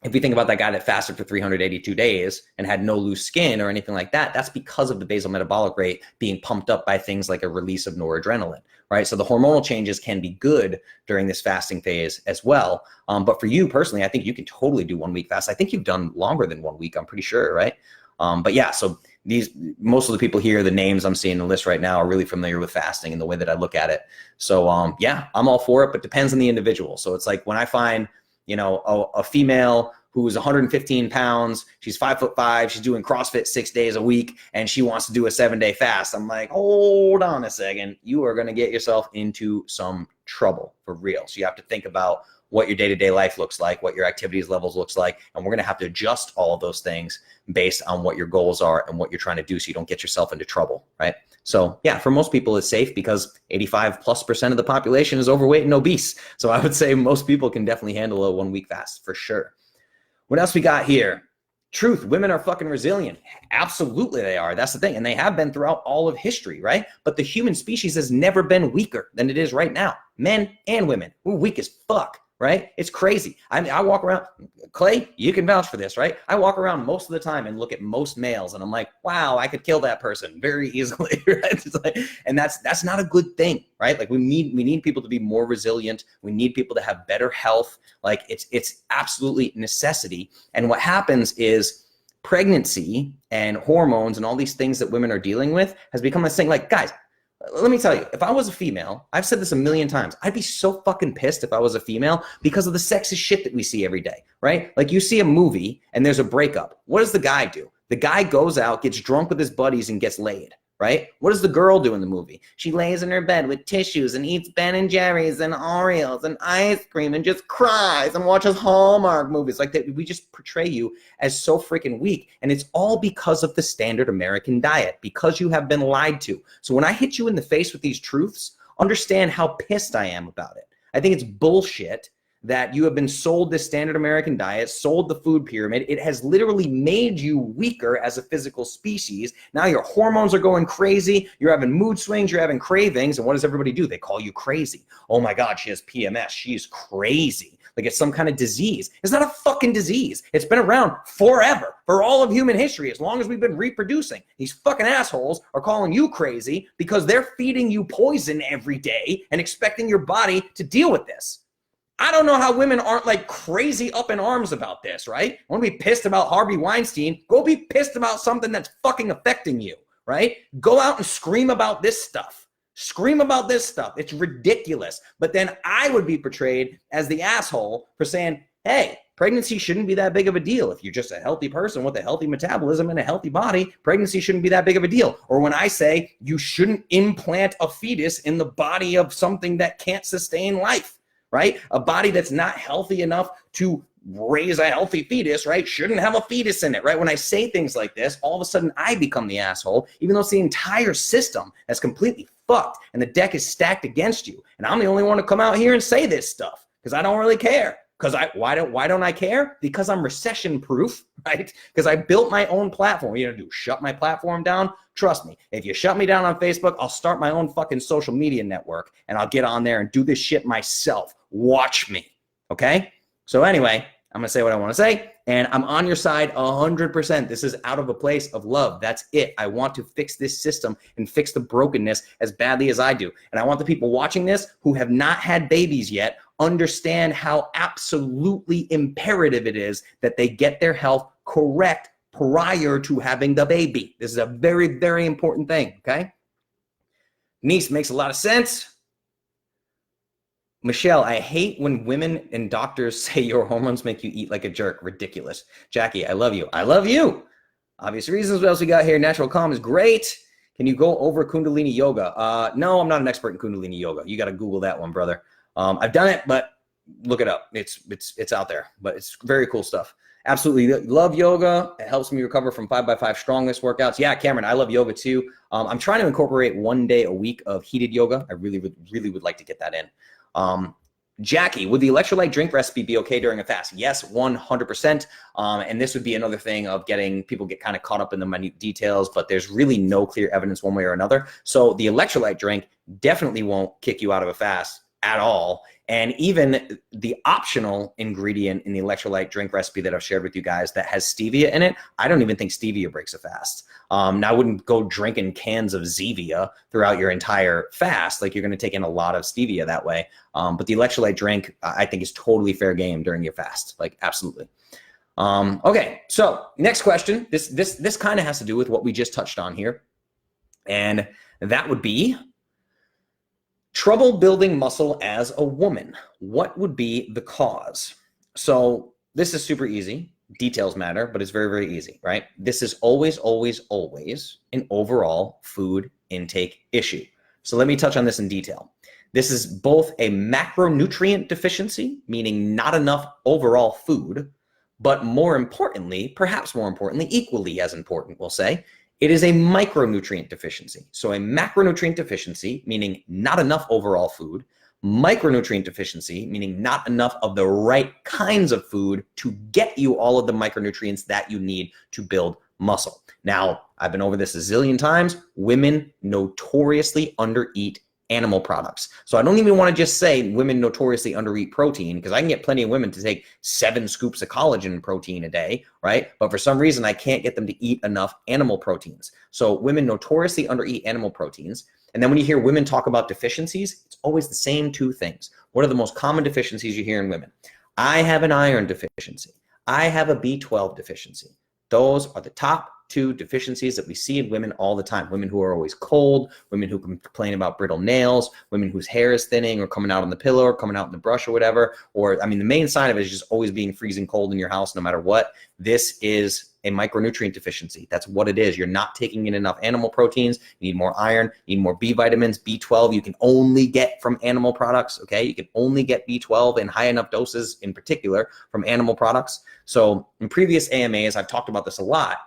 if we think about that guy that fasted for 382 days and had no loose skin or anything like that, that's because of the basal metabolic rate being pumped up by things like a release of noradrenaline, right? So the hormonal changes can be good during this fasting phase as well. But for you personally, I think you can totally do 1 week fast. I think you've done longer than 1 week, I'm pretty sure, right? But yeah, so most of the people here, the names I'm seeing in the list right now are really familiar with fasting and the way that I look at it. So yeah, I'm all for it, but depends on the individual. So it's like when I find, a female who's 115 pounds, she's 5'5", she's doing CrossFit 6 days a week, and she wants to do a 7-day fast. I'm like, hold on a second. You are going to get yourself into some trouble for real. So you have to think about what your day-to-day life looks like, what your activities levels looks like, and we're going to have to adjust all of those things based on what your goals are and what you're trying to do so you don't get yourself into trouble, right? So yeah, for most people it's safe because 85+% of the population is overweight and obese. So I would say most people can definitely handle a 1 week fast for sure. What else we got here? Truth, women are fucking resilient. Absolutely they are. That's the thing. And they have been throughout all of history, right? But the human species has never been weaker than it is right now. Men and women, we're weak as fuck. Right? It's crazy. I walk around, Clay, you can vouch for this, right? I walk around most of the time and look at most males and I'm like, wow, I could kill that person very easily, right? And that's not a good thing, right? Like we need people to be more resilient. We need people to have better health. Like it's absolutely necessity. And what happens is pregnancy and hormones and all these things that women are dealing with has become this thing. Like, guys, let me tell you, if I was a female, I've said this a million times, I'd be so fucking pissed if I was a female because of the sexist shit that we see every day, right? Like you see a movie and there's a breakup. What does the guy do? The guy goes out, gets drunk with his buddies and gets laid, right? What does the girl do in the movie? She lays in her bed with tissues and eats Ben and Jerry's and Oreos and ice cream and just cries and watches Hallmark movies. Like that, we just portray you as so freaking weak. And it's all because of the standard American diet, because you have been lied to. So when I hit you in the face with these truths, understand how pissed I am about it. I think it's bullshit that you have been sold this standard American diet, sold the food pyramid. It has literally made you weaker as a physical species. Now your hormones are going crazy. You're having mood swings. You're having cravings. And what does everybody do? They call you crazy. Oh my God, she has PMS. She's crazy. Like it's some kind of disease. It's not a fucking disease. It's been around forever, for all of human history, as long as we've been reproducing. These fucking assholes are calling you crazy because they're feeding you poison every day and expecting your body to deal with this. I don't know how women aren't like crazy up in arms about this, right? Want to be pissed about Harvey Weinstein? Go be pissed about something that's fucking affecting you, right? Go out and scream about this stuff. Scream about this stuff. It's ridiculous. But then I would be portrayed as the asshole for saying, hey, pregnancy shouldn't be that big of a deal. If you're just a healthy person with a healthy metabolism and a healthy body, pregnancy shouldn't be that big of a deal. Or when I say you shouldn't implant a fetus in the body of something that can't sustain life, right? A body that's not healthy enough to raise a healthy fetus, right? Shouldn't have a fetus in it, right? When I say things like this, all of a sudden I become the asshole, even though it's the entire system that's completely fucked and the deck is stacked against you. And I'm the only one to come out here and say this stuff because I don't really care. Because why don't I care? Because I'm recession proof, right? Because I built my own platform. You know, do shut my platform down? Trust me, if you shut me down on Facebook, I'll start my own fucking social media network and I'll get on there and do this shit myself. Watch me, okay? So anyway, I'm gonna say what I want to say, and I'm on your side 100%. This is out of a place of love. That's it. I want to fix this system and fix the brokenness as badly as I do. And I want the people watching this who have not had babies yet understand how absolutely imperative it is that they get their health correct prior to having the baby. This is a very, very important thing, okay? Niece, makes a lot of sense. Michelle, I hate when women and doctors say your hormones make you eat like a jerk. Ridiculous. Jackie, I love you. I love you. Obvious reasons. What else we got here? Natural calm is great. Can you go over Kundalini yoga? No, I'm not an expert in Kundalini yoga. You got to Google that one, brother. I've done it, but look it up. It's out there, but it's very cool stuff. Absolutely love yoga. It helps me recover from 5x5 strongest workouts. Yeah, Cameron, I love yoga too. I'm trying to incorporate 1 day a week of heated yoga. I really would like to get that in. Jackie, would the electrolyte drink recipe be okay during a fast? Yes, 100%. And this would be another thing of people get kind of caught up in the minute details, but there's really no clear evidence one way or another. So the electrolyte drink definitely won't kick you out of a fast at all. And even the optional ingredient in the electrolyte drink recipe that I've shared with you guys that has stevia in it, I don't even think stevia breaks a fast. Now, I wouldn't go drinking cans of Zevia throughout your entire fast. Like, you're going to take in a lot of stevia that way. But the electrolyte drink, I think, is totally fair game during your fast. Like, absolutely. Okay, so next question. This kind of has to do with what we just touched on here. And that would be, trouble building muscle as a woman. What would be the cause? So this is super easy. Details matter, but it's very, very easy, right? This is always an overall food intake issue. So let me touch on this in detail. This is both a macronutrient deficiency, meaning not enough overall food, but more importantly, perhaps more importantly, equally as important, we'll say, it is a micronutrient deficiency. So a macronutrient deficiency, meaning not enough overall food, micronutrient deficiency, meaning not enough of the right kinds of food to get you all of the micronutrients that you need to build muscle. Now, I've been over this a zillion times. Women notoriously undereat animal products. So I don't even want to just say women notoriously undereat protein, because I can get plenty of women to take 7 scoops of collagen protein a day, right? But for some reason, I can't get them to eat enough animal proteins. So women notoriously undereat animal proteins. And then when you hear women talk about deficiencies, it's always the same 2 things. What are the most common deficiencies you hear in women? I have an iron deficiency. I have a B12 deficiency. Those are the top 2 deficiencies that we see in women all the time. Women who are always cold, women who complain about brittle nails, women whose hair is thinning or coming out on the pillow or coming out in the brush or whatever. Or, I mean, the main sign of it is just always being freezing cold in your house no matter what. This is a micronutrient deficiency. That's what it is. You're not taking in enough animal proteins. You need more iron, you need more B vitamins, B12. You can only get from animal products, okay? You can only get B12 in high enough doses in particular from animal products. So in previous AMAs, I've talked about this a lot.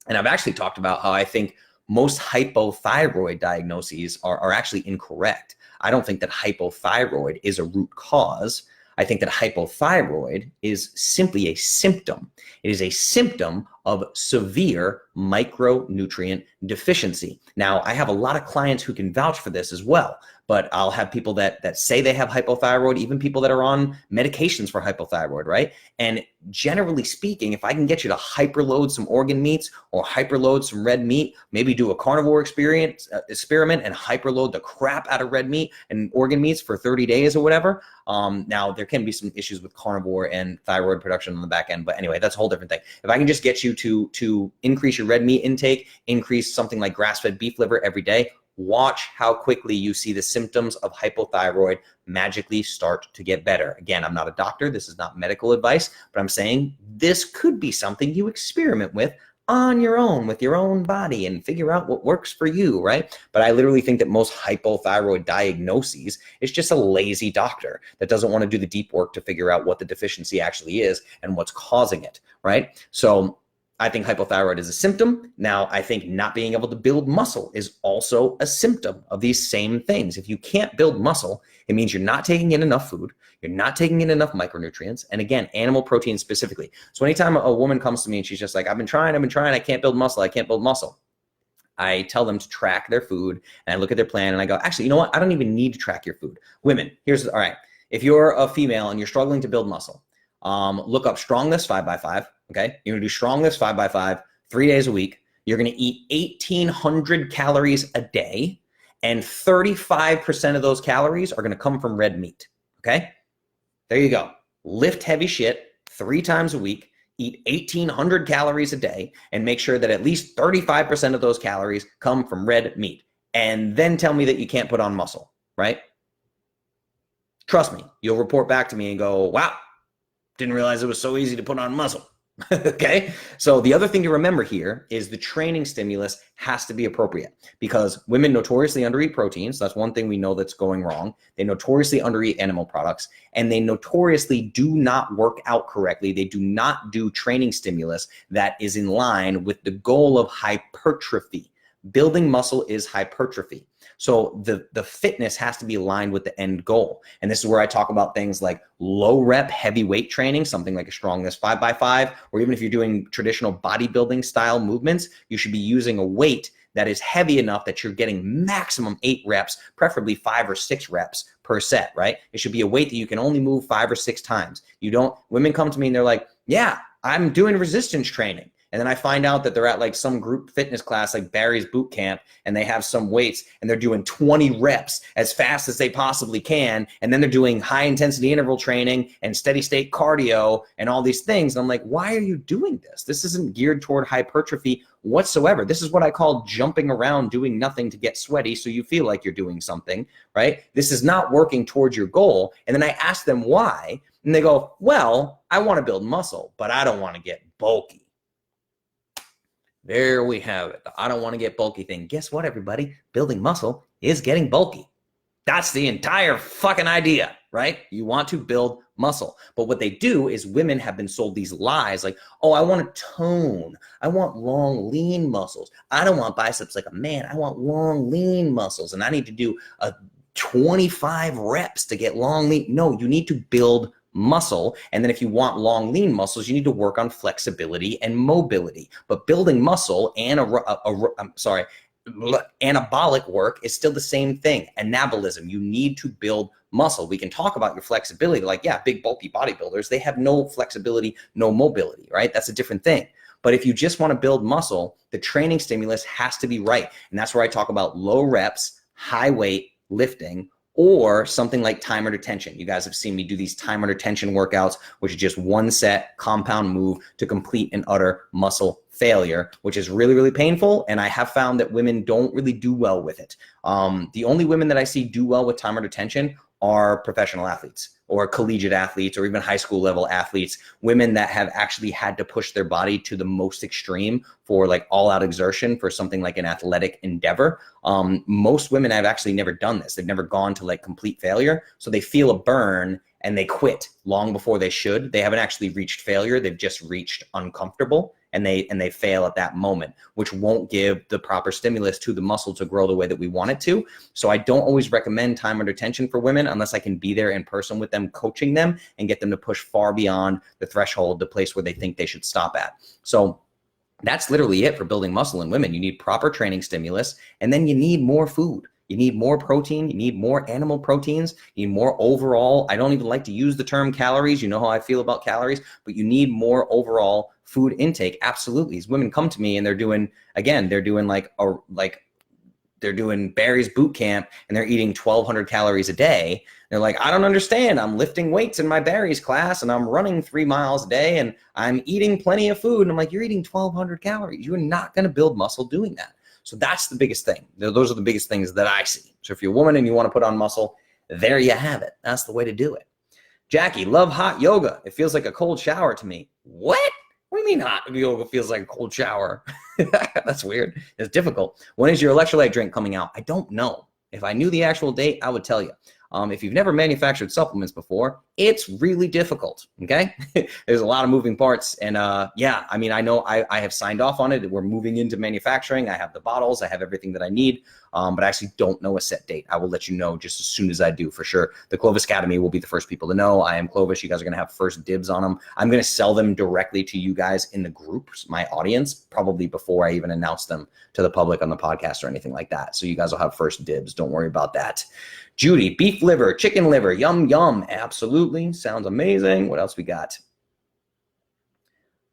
And I've actually talked about how I think most hypothyroid diagnoses are actually incorrect. I don't think that hypothyroid is a root cause. I think that hypothyroid is simply a symptom. It is a symptom of severe micronutrient deficiency. Now, I have a lot of clients who can vouch for this as well, but I'll have people that say they have hypothyroid, even people that are on medications for hypothyroid, right? And generally speaking, if I can get you to hyperload some organ meats or hyperload some red meat, maybe do a carnivore experiment and hyperload the crap out of red meat and organ meats for 30 days or whatever. Now there can be some issues with carnivore and thyroid production on the back end, but anyway, that's a whole different thing. If I can just get you to increase your red meat intake, increase something like grass-fed beef liver every day, watch how quickly you see the symptoms of hypothyroid magically start to get better. Again, I'm not a doctor. This is not medical advice, but I'm saying this could be something you experiment with on your own, with your own body, and figure out what works for you, right? But I literally think that most hypothyroid diagnoses is just a lazy doctor that doesn't want to do the deep work to figure out what the deficiency actually is and what's causing it, right? So I think hypothyroid is a symptom. Now, I think not being able to build muscle is also a symptom of these same things. If you can't build muscle, it means you're not taking in enough food, you're not taking in enough micronutrients, and again, animal protein specifically. So anytime a woman comes to me and she's just like, I've been trying, I can't build muscle, I tell them to track their food, and I look at their plan and I go, actually, you know what? I don't even need to track your food. Women, all right. If you're a female and you're struggling to build muscle, look up Strongless 5x5. Okay, you're gonna do Strongless 5x5 3 days a week. You're gonna eat 1,800 calories a day, and 35% of those calories are gonna come from red meat. Okay, there you go. Lift heavy shit 3 times a week, eat 1,800 calories a day, and make sure that at least 35% of those calories come from red meat. And then tell me that you can't put on muscle, right? Trust me, you'll report back to me and go, wow, didn't realize it was so easy to put on muscle. Okay, so the other thing to remember here is the training stimulus has to be appropriate, because women notoriously undereat proteins. That's one thing we know that's going wrong. They notoriously undereat animal products, and they notoriously do not work out correctly. They do not do training stimulus that is in line with the goal of hypertrophy. Building muscle is hypertrophy. So the fitness has to be aligned with the end goal. And this is where I talk about things like low rep heavy weight training, something like a Strongless 5x5, or even if you're doing traditional bodybuilding style movements, you should be using a weight that is heavy enough that you're getting maximum 8 reps, preferably 5 or 6 reps per set, right? It should be a weight that you can only move 5 or 6 times. Women come to me and they're like, yeah, I'm doing resistance training. And then I find out that they're at like some group fitness class like Barry's boot camp, and they have some weights and they're doing 20 reps as fast as they possibly can. And then they're doing high intensity interval training and steady state cardio and all these things. And I'm like, why are you doing this? This isn't geared toward hypertrophy whatsoever. This is what I call jumping around doing nothing to get sweaty so you feel like you're doing something, right? This is not working towards your goal. And then I ask them why, and they go, well, I want to build muscle, but I don't want to get bulky. There we have it. The I don't want to get bulky thing. Guess what, everybody? Building muscle is getting bulky. That's the entire fucking idea, right? You want to build muscle. But what they do is women have been sold these lies like, oh, I want to tone. I want long, lean muscles. I don't want biceps like a man. I want long, lean muscles. And I need to do 25 reps to get long, lean. No, you need to build muscle. And then if you want long, lean muscles, you need to work on flexibility and mobility. But building muscle and anabolic work is still the same thing. Anabolism. You need to build muscle. We can talk about your flexibility. Like, yeah, big bulky bodybuilders, they have no flexibility, no mobility, right? That's a different thing. But if you just want to build muscle, the training stimulus has to be right. And that's where I talk about low reps, high weight lifting, or something like time under tension. You guys have seen me do these time under tension workouts, which is just one set compound move to complete and utter muscle failure, which is really, really painful. And I have found that women don't really do well with it. The only women that I see do well with time under tension are professional athletes or collegiate athletes or even high school level athletes, women that have actually had to push their body to the most extreme for like all out exertion for something like an athletic endeavor. Most women have actually never done this. They've never gone to like complete failure. So they feel a burn and they quit long before they should. They haven't actually reached failure. They've just reached uncomfortable. And they fail at that moment, which won't give the proper stimulus to the muscle to grow the way that we want it to. So I don't always recommend time under tension for women unless I can be there in person with them, coaching them and get them to push far beyond the threshold, the place where they think they should stop at. So that's literally it for building muscle in women. You need proper training stimulus, and then you need more food. You need more protein. You need more animal proteins. You need more overall. I don't even like to use the term calories. You know how I feel about calories, but you need more overall food intake. Absolutely. These women come to me and they're doing they're doing Barry's boot camp and they're eating 1,200 calories a day. They're like, I don't understand. I'm lifting weights in my Barry's class and I'm running 3 miles a day and I'm eating plenty of food. And I'm like, you're eating 1,200 calories. You're not going to build muscle doing that. So that's the biggest thing. Those are the biggest things that I see. So if you're a woman and you want to put on muscle, there you have it. That's the way to do it. Jackie, love hot yoga. It feels like a cold shower to me. What? What do you mean hot yoga feels like a cold shower? That's weird. It's difficult. When is your electrolyte drink coming out? I don't know. If I knew the actual date, I would tell you. If you've never manufactured supplements before, it's really difficult, okay? There's a lot of moving parts. And yeah, I mean, I know I have signed off on it. We're moving into manufacturing. I have the bottles. I have everything that I need, but I actually don't know a set date. I will let you know just as soon as I do, for sure. The Clovis Academy will be the first people to know. I am Clovis. You guys are going to have first dibs on them. I'm going to sell them directly to you guys in the groups, my audience, probably before I even announce them to the public on the podcast or anything like that. So you guys will have first dibs. Don't worry about that. Judy, beef liver, chicken liver, yum, yum. Absolutely. Sounds amazing. What else we got?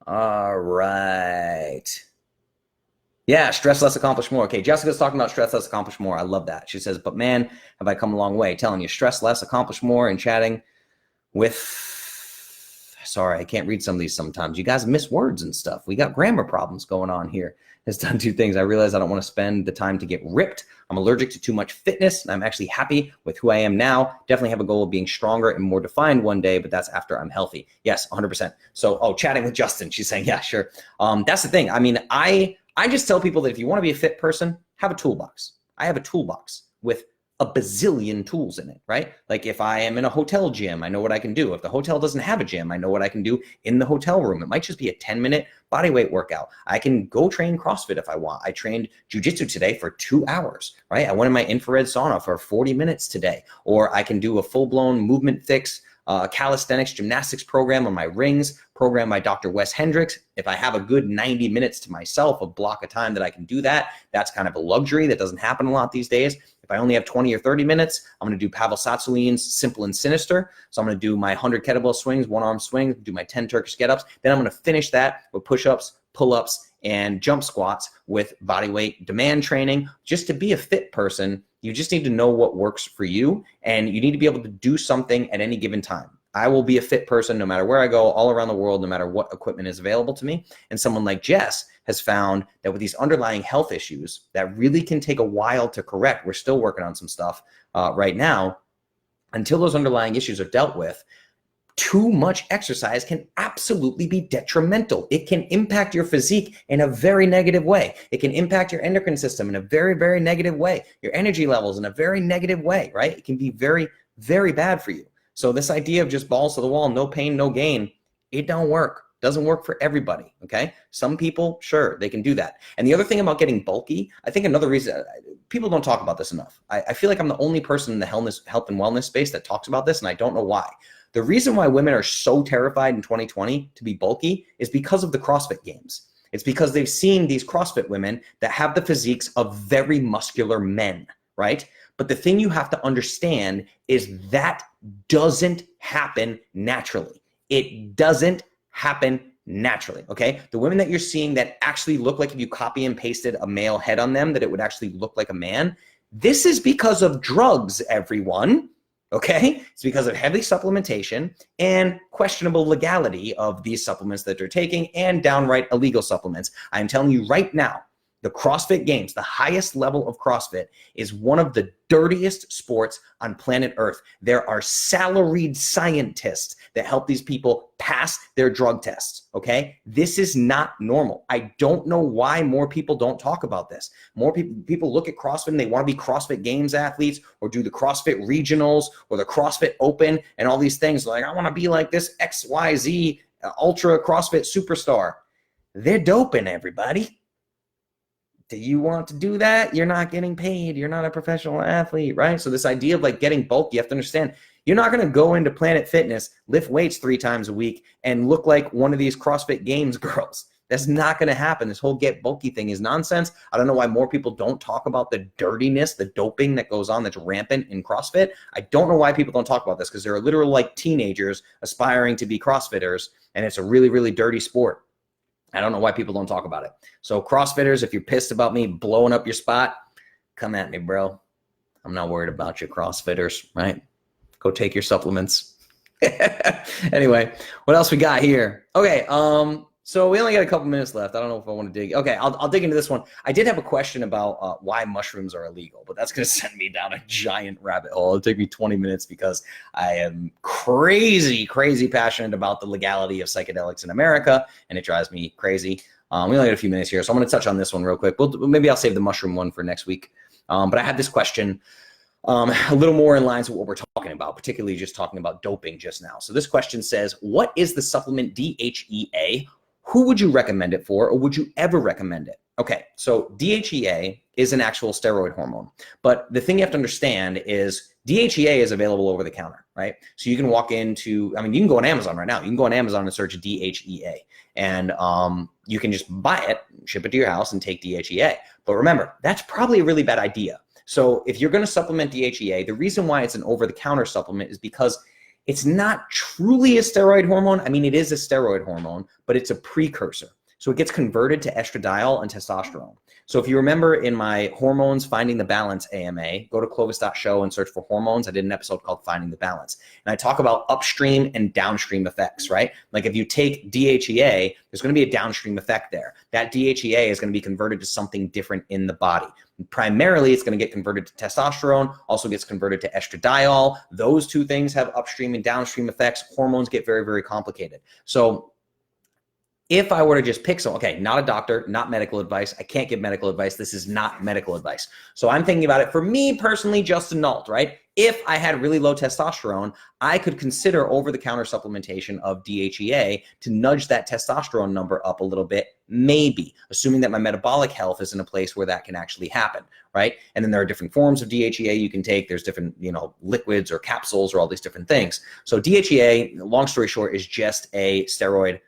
All right. Yeah, stress less, accomplish more. Okay, Jessica's talking about stress less, accomplish more. I love that. She says, but man, have I come a long way. Telling you, stress less, accomplish more, and chatting with, sorry, I can't read some of these sometimes. You guys miss words and stuff. We got grammar problems going on here. Has done two things. I realize I don't want to spend the time to get ripped. I'm allergic to too much fitness, and I'm actually happy with who I am now. Definitely have a goal of being stronger and more defined one day, but that's after I'm healthy. Yes, 100%. So, chatting with Justin, she's saying, yeah, sure. That's the thing. I mean, I just tell people that if you want to be a fit person, have a toolbox. I have a toolbox with a bazillion tools in it, right? Like if I am in a hotel gym, I know what I can do. If the hotel doesn't have a gym, I know what I can do in the hotel room. It might just be a 10-minute body weight workout. I can go train CrossFit if I want. I trained jujitsu today for 2 hours, right? I went in my infrared sauna for 40 minutes today. Or I can do a full-blown movement fix calisthenics gymnastics program on my rings, program by Dr. Wes Hendricks. If I have a good 90 minutes to myself, a block of time that I can do that, that's kind of a luxury that doesn't happen a lot these days. If I only have 20 or 30 minutes, I'm going to do Pavel Tsatsouline's Simple and Sinister. So I'm going to do my 100 kettlebell swings, one arm swings, do my 10 Turkish get-ups. Then I'm going to finish that with push-ups, pull-ups, and jump squats with body weight demand training. Just to be a fit person, you just need to know what works for you, and you need to be able to do something at any given time. I will be a fit person no matter where I go, all around the world, no matter what equipment is available to me. And someone like Jess has found that with these underlying health issues that really can take a while to correct, we're still working on some stuff right now, until those underlying issues are dealt with, too much exercise can absolutely be detrimental. It can impact your physique in a very negative way. It can impact your endocrine system in a very, very negative way, your energy levels in a very negative way, right? It can be very, very bad for you. So this idea of just balls to the wall, no pain, no gain, it don't work. Doesn't work for everybody, okay? Some people, sure, they can do that. And the other thing about getting bulky, I think another reason, people don't talk about this enough. I feel like I'm the only person in the health and wellness space that talks about this, and I don't know why. The reason why women are so terrified in 2020 to be bulky is because of the CrossFit games. It's because they've seen these CrossFit women that have the physiques of very muscular men, right? But the thing you have to understand is that doesn't happen naturally. It doesn't happen naturally, okay? The women that you're seeing that actually look like if you copy and pasted a male head on them, that it would actually look like a man, this is because of drugs, everyone. Okay, it's because of heavy supplementation and questionable legality of these supplements that they're taking and downright illegal supplements. I'm telling you right now, the CrossFit Games, the highest level of CrossFit, is one of the dirtiest sports on planet Earth. There are salaried scientists that help these people pass their drug tests, okay? This is not normal. I don't know why more people don't talk about this. More people look at CrossFit and they want to be CrossFit Games athletes or do the CrossFit Regionals or the CrossFit Open and all these things. Like, I want to be like this XYZ ultra CrossFit superstar. They're doping everybody. Do you want to do that? You're not getting paid. You're not a professional athlete, right? So this idea of like getting bulk, you have to understand, you're not going to go into Planet Fitness, lift weights 3 times a week, and look like one of these CrossFit Games girls. That's not going to happen. This whole get bulky thing is nonsense. I don't know why more people don't talk about the dirtiness, the doping that goes on that's rampant in CrossFit. I don't know why people don't talk about this, because they're literally like teenagers aspiring to be CrossFitters, and it's a really, really dirty sport. I don't know why people don't talk about it. So CrossFitters, if you're pissed about me blowing up your spot, come at me, bro. I'm not worried about you, CrossFitters, right? Go take your supplements. Anyway, what else we got here? Okay, so we only got a couple minutes left. I don't know if I want to dig. Okay, I'll dig into this one. I did have a question about why mushrooms are illegal, but that's going to send me down a giant rabbit hole. It'll take me 20 minutes because I am crazy passionate about the legality of psychedelics in America, and it drives me crazy. We only got a few minutes here, so I'm going to touch on this one real quick. Maybe I'll save the mushroom one for next week. But I had this question a little more in lines with what we're talking about, particularly just talking about doping just now. So this question says, what is the supplement DHEA? Who would you recommend it for, or would you ever recommend it? Okay, so DHEA is an actual steroid hormone. But the thing you have to understand is DHEA is available over the counter, right? So you can walk into, you can go on Amazon right now. You can go on Amazon and search DHEA, and you can just buy it, ship it to your house, and take DHEA. But remember, that's probably a really bad idea. So if you're going to supplement DHEA, the reason why it's an over-the-counter supplement is because it's not truly a steroid hormone. It is a steroid hormone, but it's a precursor. So it gets converted to estradiol and testosterone. So if you remember in my Hormones Finding the Balance AMA, go to clovis.show and search for hormones. I did an episode called Finding the Balance. And I talk about upstream and downstream effects, right? Like if you take DHEA, there's going to be a downstream effect there. That DHEA is going to be converted to something different in the body. Primarily, it's going to get converted to testosterone, also gets converted to estradiol. Those two things have upstream and downstream effects. Hormones get very, very complicated. So if I were to just pick some, okay, not a doctor, not medical advice. I can't give medical advice. This is not medical advice. So I'm thinking about it for me personally, Justin Nault, right? If I had really low testosterone, I could consider over-the-counter supplementation of DHEA to nudge that testosterone number up a little bit, maybe, assuming that my metabolic health is in a place where that can actually happen, right? And then there are different forms of DHEA you can take. There's different, liquids or capsules or all these different things. So DHEA, long story short, is just a steroid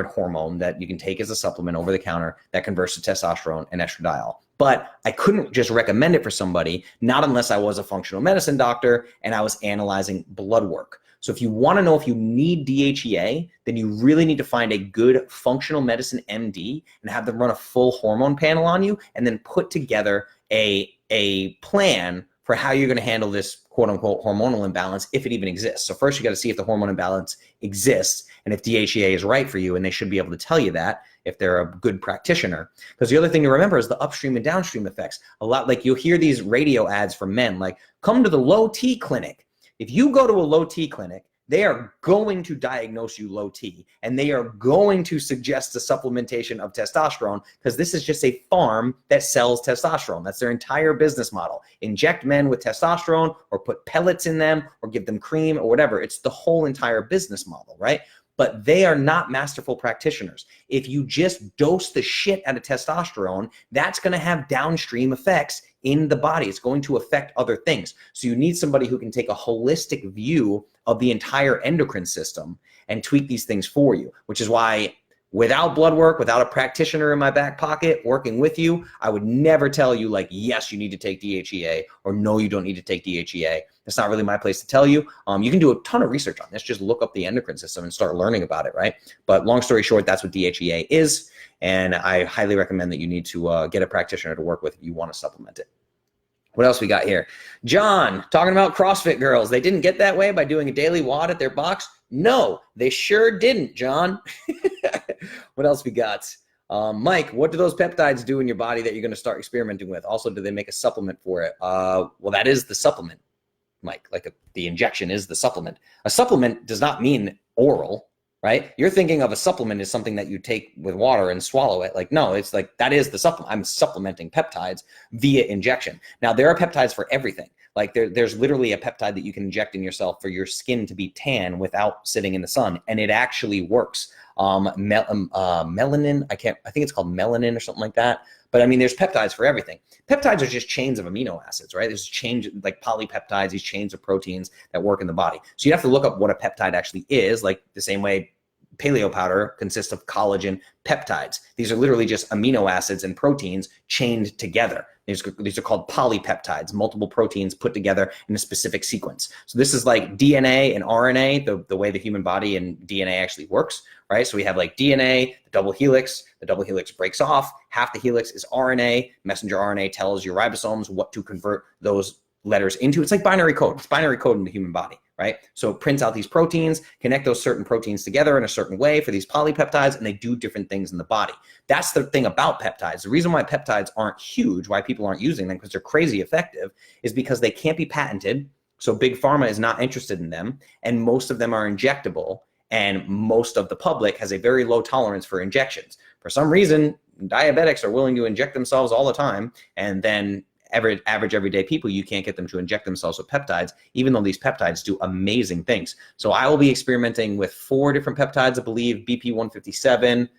hormone that you can take as a supplement over the counter that converts to testosterone and estradiol. But I couldn't just recommend it for somebody, not unless I was a functional medicine doctor and I was analyzing blood work. So if you want to know if you need DHEA, then you really need to find a good functional medicine MD and have them run a full hormone panel on you, and then put together a plan for how you're going to handle this quote unquote hormonal imbalance, if it even exists. So first you got to see if the hormone imbalance exists and if DHEA is right for you, and they should be able to tell you that if they're a good practitioner. Because the other thing to remember is the upstream and downstream effects. A lot, like you'll hear these radio ads for men, like come to the low T clinic. If you go to a low T clinic, they are going to diagnose you low T, and they are going to suggest the supplementation of testosterone, because this is just a farm that sells testosterone. That's their entire business model. Inject men with testosterone, or put pellets in them, or give them cream or whatever. It's the whole entire business model, right? But they are not masterful practitioners. If you just dose the shit out of testosterone, that's going to have downstream effects in the body. It's going to affect other things. So you need somebody who can take a holistic view of the entire endocrine system and tweak these things for you, which is why without blood work, without a practitioner in my back pocket working with you, I would never tell you like, yes, you need to take DHEA, or no, you don't need to take DHEA. That's not really my place to tell you. You can do a ton of research on this. Just look up the endocrine system and start learning about it, right? But long story short, that's what DHEA is. And I highly recommend that you need to get a practitioner to work with if you want to supplement it. What else we got here? John, talking about CrossFit girls. They didn't get that way by doing a daily WOD at their box? No, they sure didn't, John. What else we got? Mike, what do those peptides do in your body that you're going to start experimenting with? Also, do they make a supplement for it? Well, that is the supplement, Mike. Like the injection is the supplement. A supplement does not mean oral, right? You're thinking of a supplement as something that you take with water and swallow it. Like, no, it's like, that is the supplement. I'm supplementing peptides via injection. Now, there are peptides for everything. Like there's literally a peptide that you can inject in yourself for your skin to be tan without sitting in the sun. And it actually works. Melanin, I think it's called melanin or something like that. But I mean, there's peptides for everything. Peptides are just chains of amino acids, right? There's like polypeptides, these chains of proteins that work in the body. So you have to look up what a peptide actually is, like the same way paleo powder consists of collagen peptides. These are literally just amino acids and proteins chained together. These are called polypeptides, multiple proteins put together in a specific sequence. So this is like DNA and RNA, the way the human body and DNA actually works, right? So we have like DNA, the double helix breaks off, half the helix is RNA, messenger RNA tells your ribosomes what to convert those letters into. It's like binary code. It's binary code in the human body, right? So it prints out these proteins, connect those certain proteins together in a certain way for these polypeptides, and they do different things in the body. That's the thing about peptides. The reason why peptides aren't huge, why people aren't using them, because they're crazy effective, is because they can't be patented. So big pharma is not interested in them, and most of them are injectable, and most of the public has a very low tolerance for injections. For some reason, diabetics are willing to inject themselves all the time, and then average everyday people, you can't get them to inject themselves with peptides, even though these peptides do amazing things. So I will be experimenting with 4 different peptides, I believe, BP157,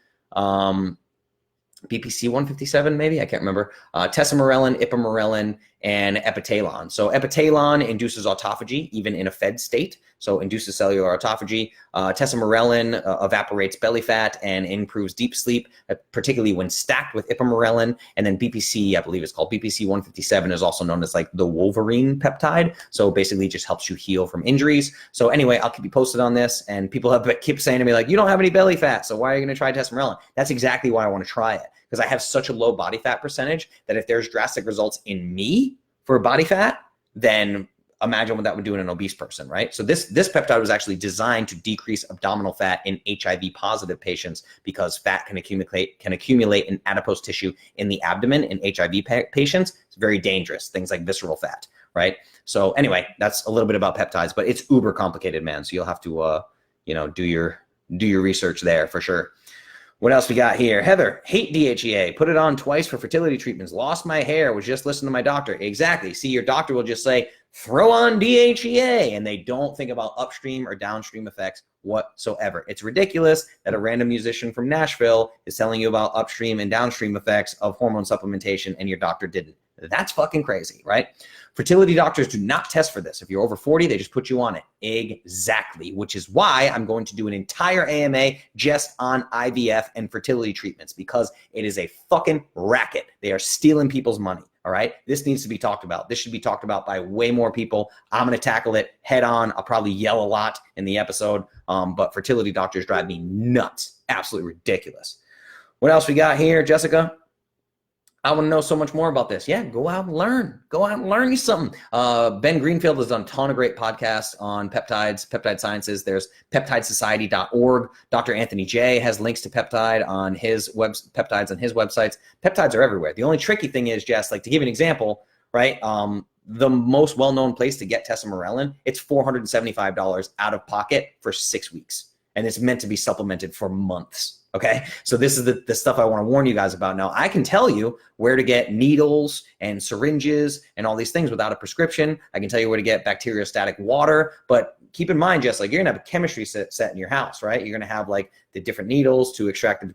BPC 157, maybe, I can't remember, tesamorelin, ipamorelin, and epitalon. So epitalon induces autophagy, even in a fed state, so induces cellular autophagy. Tesamorelin evaporates belly fat and improves deep sleep, particularly when stacked with ipamorelin. And then BPC, I believe it's called BPC 157, is also known as like the Wolverine peptide. So basically just helps you heal from injuries. So anyway, I'll keep you posted on this. And people keep saying to me like, you don't have any belly fat, so why are you gonna try tesamorelin? That's exactly why I wanna try it, because I have such a low body fat percentage that if there's drastic results in me for body fat, then imagine what that would do in an obese person, right? So this peptide was actually designed to decrease abdominal fat in HIV positive patients, because fat can accumulate in adipose tissue in the abdomen in HIV patients. It's very dangerous, things like visceral fat, right? So anyway, that's a little bit about peptides, but it's uber complicated, man. So you'll have to do your research there for sure. What else we got here? Heather, hate DHEA. Put it on twice for fertility treatments. Lost my hair. Was just listening to my doctor. Exactly. See, your doctor will just say, throw on DHEA. And they don't think about upstream or downstream effects whatsoever. It's ridiculous that a random musician from Nashville is telling you about upstream and downstream effects of hormone supplementation and your doctor didn't. That's fucking crazy, right? Fertility doctors do not test for this. If you're over 40, they just put you on it. Exactly, which is why I'm going to do an entire AMA just on IVF and fertility treatments, because it is a fucking racket. They are stealing people's money, all right? This needs to be talked about. This should be talked about by way more people. I'm going to tackle it head on. I'll probably yell a lot in the episode, but fertility doctors drive me nuts. Absolutely ridiculous. What else we got here, Jessica? I want to know so much more about this. Yeah, go out and learn. Go out and learn you something. Ben Greenfield has done a ton of great podcasts on peptides, peptide sciences. There's peptidesociety.org. Dr. Anthony J has links to peptides on his websites. Peptides are everywhere. The only tricky thing is, Jess, like to give you an example, right? The most well-known place to get tesamorelin, it's $475 out of pocket for 6 weeks. And it's meant to be supplemented for months. Okay, so this is the stuff I want to warn you guys about. Now, I can tell you where to get needles and syringes and all these things without a prescription. I can tell you where to get bacteriostatic water, but keep in mind, just like you're gonna have a chemistry set in your house, right? You're gonna have like the different needles to extract the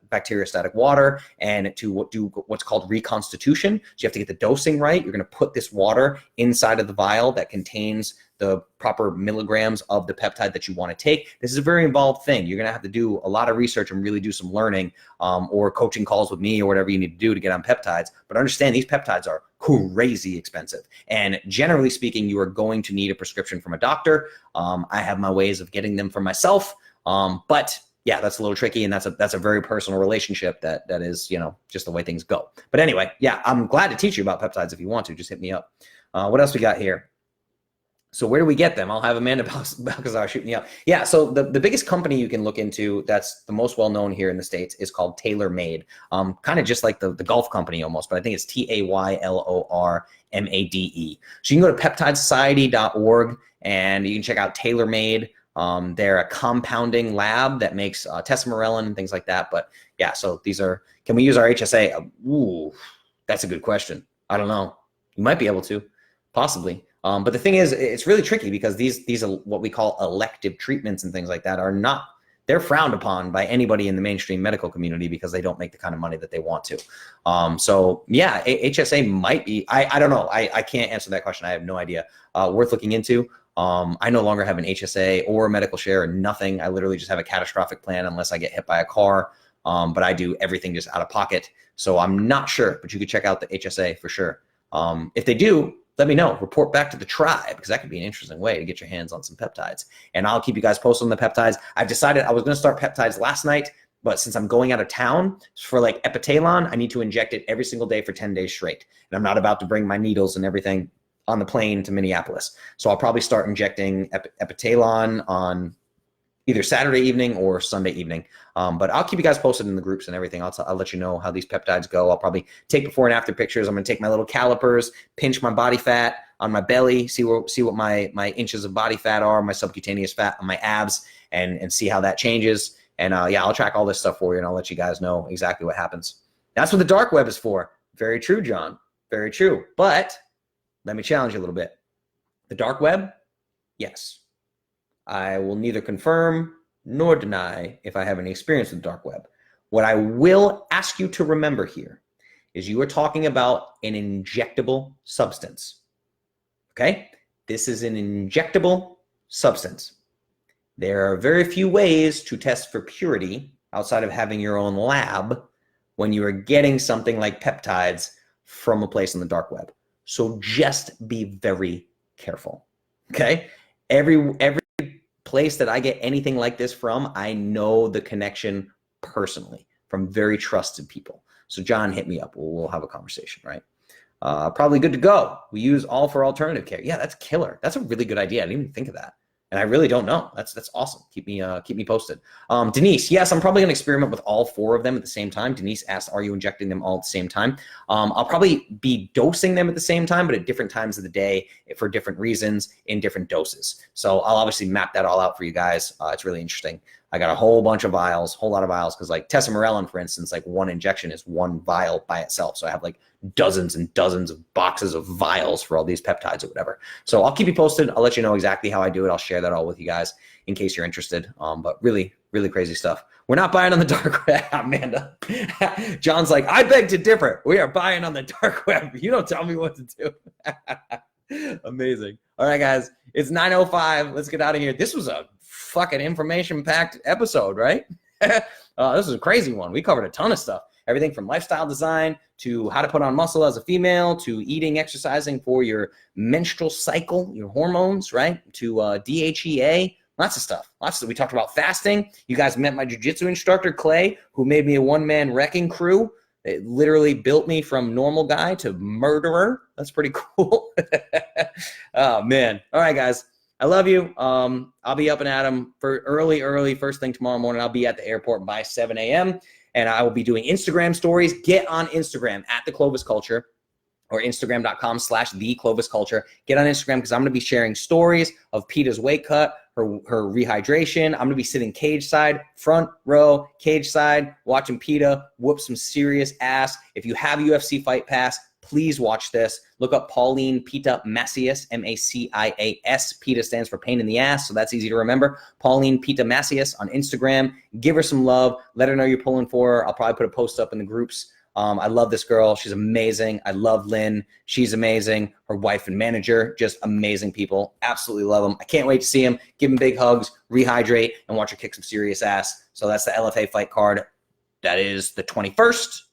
bacteriostatic water and to do what's called reconstitution. So you have to get the dosing right. You're gonna put this water inside of the vial that contains the proper milligrams of the peptide that you want to take. This is a very involved thing. You're going to have to do a lot of research and really do some learning or coaching calls with me or whatever you need to do to get on peptides. But understand these peptides are crazy expensive. And generally speaking, you are going to need a prescription from a doctor. I have my ways of getting them for myself. But yeah, that's a little tricky. And that's a very personal relationship that is, just the way things go. But anyway, yeah, I'm glad to teach you about peptides if you want to. Just hit me up. What else we got here? So where do we get them? I'll have Amanda Balcazar shoot me up. Yeah, so the biggest company you can look into that's the most well-known here in the States is called TaylorMade. Kind of just like the golf company almost, but I think it's TaylorMade. So you can go to peptidesociety.org and you can check out TaylorMade. They're a compounding lab that makes tesamorelin and things like that. But yeah, so these are, can we use our HSA? Ooh, that's a good question. I don't know. You might be able to, possibly. But the thing is, it's really tricky because these are what we call elective treatments and things like that they're frowned upon by anybody in the mainstream medical community because they don't make the kind of money that they want to. So yeah, HSA might be, I don't know. I can't answer that question. I have no idea. Worth looking into. I no longer have an HSA or a medical share or nothing. I literally just have a catastrophic plan unless I get hit by a car. But I do everything just out of pocket. So I'm not sure, but you could check out the HSA for sure. If they do, let me know. Report back to the tribe, because that could be an interesting way to get your hands on some peptides. And I'll keep you guys posted on the peptides. I've decided I was going to start peptides last night, but since I'm going out of town for like Epitalon, I need to inject it every single day for 10 days straight. And I'm not about to bring my needles and everything on the plane to Minneapolis. So I'll probably start injecting Epitalon on either Saturday evening or Sunday evening. But I'll keep you guys posted in the groups and everything. I'll let you know how these peptides go. I'll probably take before and after pictures. I'm going to take my little calipers, pinch my body fat on my belly, see what my inches of body fat are, my subcutaneous fat on my abs, and see how that changes. And yeah, I'll track all this stuff for you, and I'll let you guys know exactly what happens. That's what the dark web is for. Very true, John. Very true. But let me challenge you a little bit. The dark web, yes. I will neither confirm nor deny if I have any experience with the dark web. What I will ask you to remember here is you are talking about an injectable substance. Okay? This is an injectable substance. There are very few ways to test for purity outside of having your own lab when you are getting something like peptides from a place on the dark web. So just be very careful. Okay? Every place that I get anything like this from, I know the connection personally from very trusted people. So John, hit me up. We'll have a conversation, right? Probably good to go. We use all for alternative care. Yeah, that's killer. That's a really good idea. I didn't even think of that. And I really don't know. That's awesome. Keep me posted. Denise, yes, I'm probably going to experiment with all 4 of them at the same time. Denise asked, are you injecting them all at the same time? I'll probably be dosing them at the same time, but at different times of the day for different reasons in different doses. So I'll obviously map that all out for you guys. It's really interesting. I got a whole bunch of vials, whole lot of vials, because like tesamorelin, for instance, like one injection is one vial by itself. So I have like dozens and dozens of boxes of vials for all these peptides or whatever. So I'll keep you posted. I'll let you know exactly how I do it. I'll share that all with you guys in case you're interested. But really, really crazy stuff. We're not buying on the dark web, Amanda. John's like, I beg to differ. We are buying on the dark web. You don't tell me what to do. Amazing. All right, guys, it's 9:05. Let's get out of here. This was a fucking information-packed episode, right? This is a crazy one. We covered a ton of stuff. Everything from lifestyle design to how to put on muscle as a female to eating, exercising for your menstrual cycle, your hormones, right? To DHEA, lots of stuff. We talked about fasting. You guys met my jiu-jitsu instructor, Clay, who made me a one-man wrecking crew. It literally built me from normal guy to murderer. That's pretty cool. Oh, man. All right, guys. I love you. I'll be up and at 'em for early first thing tomorrow morning. I'll be at the airport by 7 a.m. and I will be doing Instagram stories. Get on Instagram at The Clovis Culture or Instagram.com/The Clovis Culture. Get on Instagram because I'm going to be sharing stories of Peta's weight cut, her rehydration. I'm going to be sitting cage side, front row, cage side, watching Peta whoop some serious ass. If you have UFC Fight Pass, please watch this. Look up Pauline Peta Macias, Macias. Peta stands for pain in the ass, so that's easy to remember. Pauline Peta Macias on Instagram. Give her some love. Let her know you're pulling for her. I'll probably put a post up in the groups. I love this girl. She's amazing. I love Lynn. She's amazing. Her wife and manager, just amazing people. Absolutely love them. I can't wait to see them. Give them big hugs, rehydrate, and watch her kick some serious ass. So that's the LFA fight card. That is the 21st.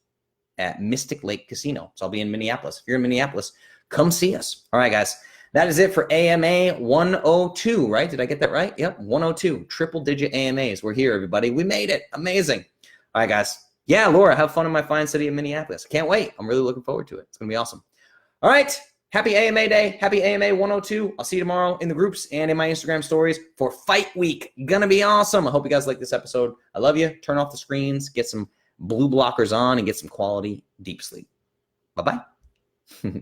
At Mystic Lake Casino. So I'll be in Minneapolis. If you're in Minneapolis, come see us. All right, guys. That is it for AMA 102, right? Did I get that right? Yep, 102. Triple digit AMAs. We're here, everybody. We made it. Amazing. All right, guys. Yeah, Laura, have fun in my fine city of Minneapolis. Can't wait. I'm really looking forward to it. It's going to be awesome. All right. Happy AMA Day. Happy AMA 102. I'll see you tomorrow in the groups and in my Instagram stories for Fight Week. Gonna be awesome. I hope you guys like this episode. I love you. Turn off the screens. Get some blue blockers on and get some quality deep sleep. Bye-bye.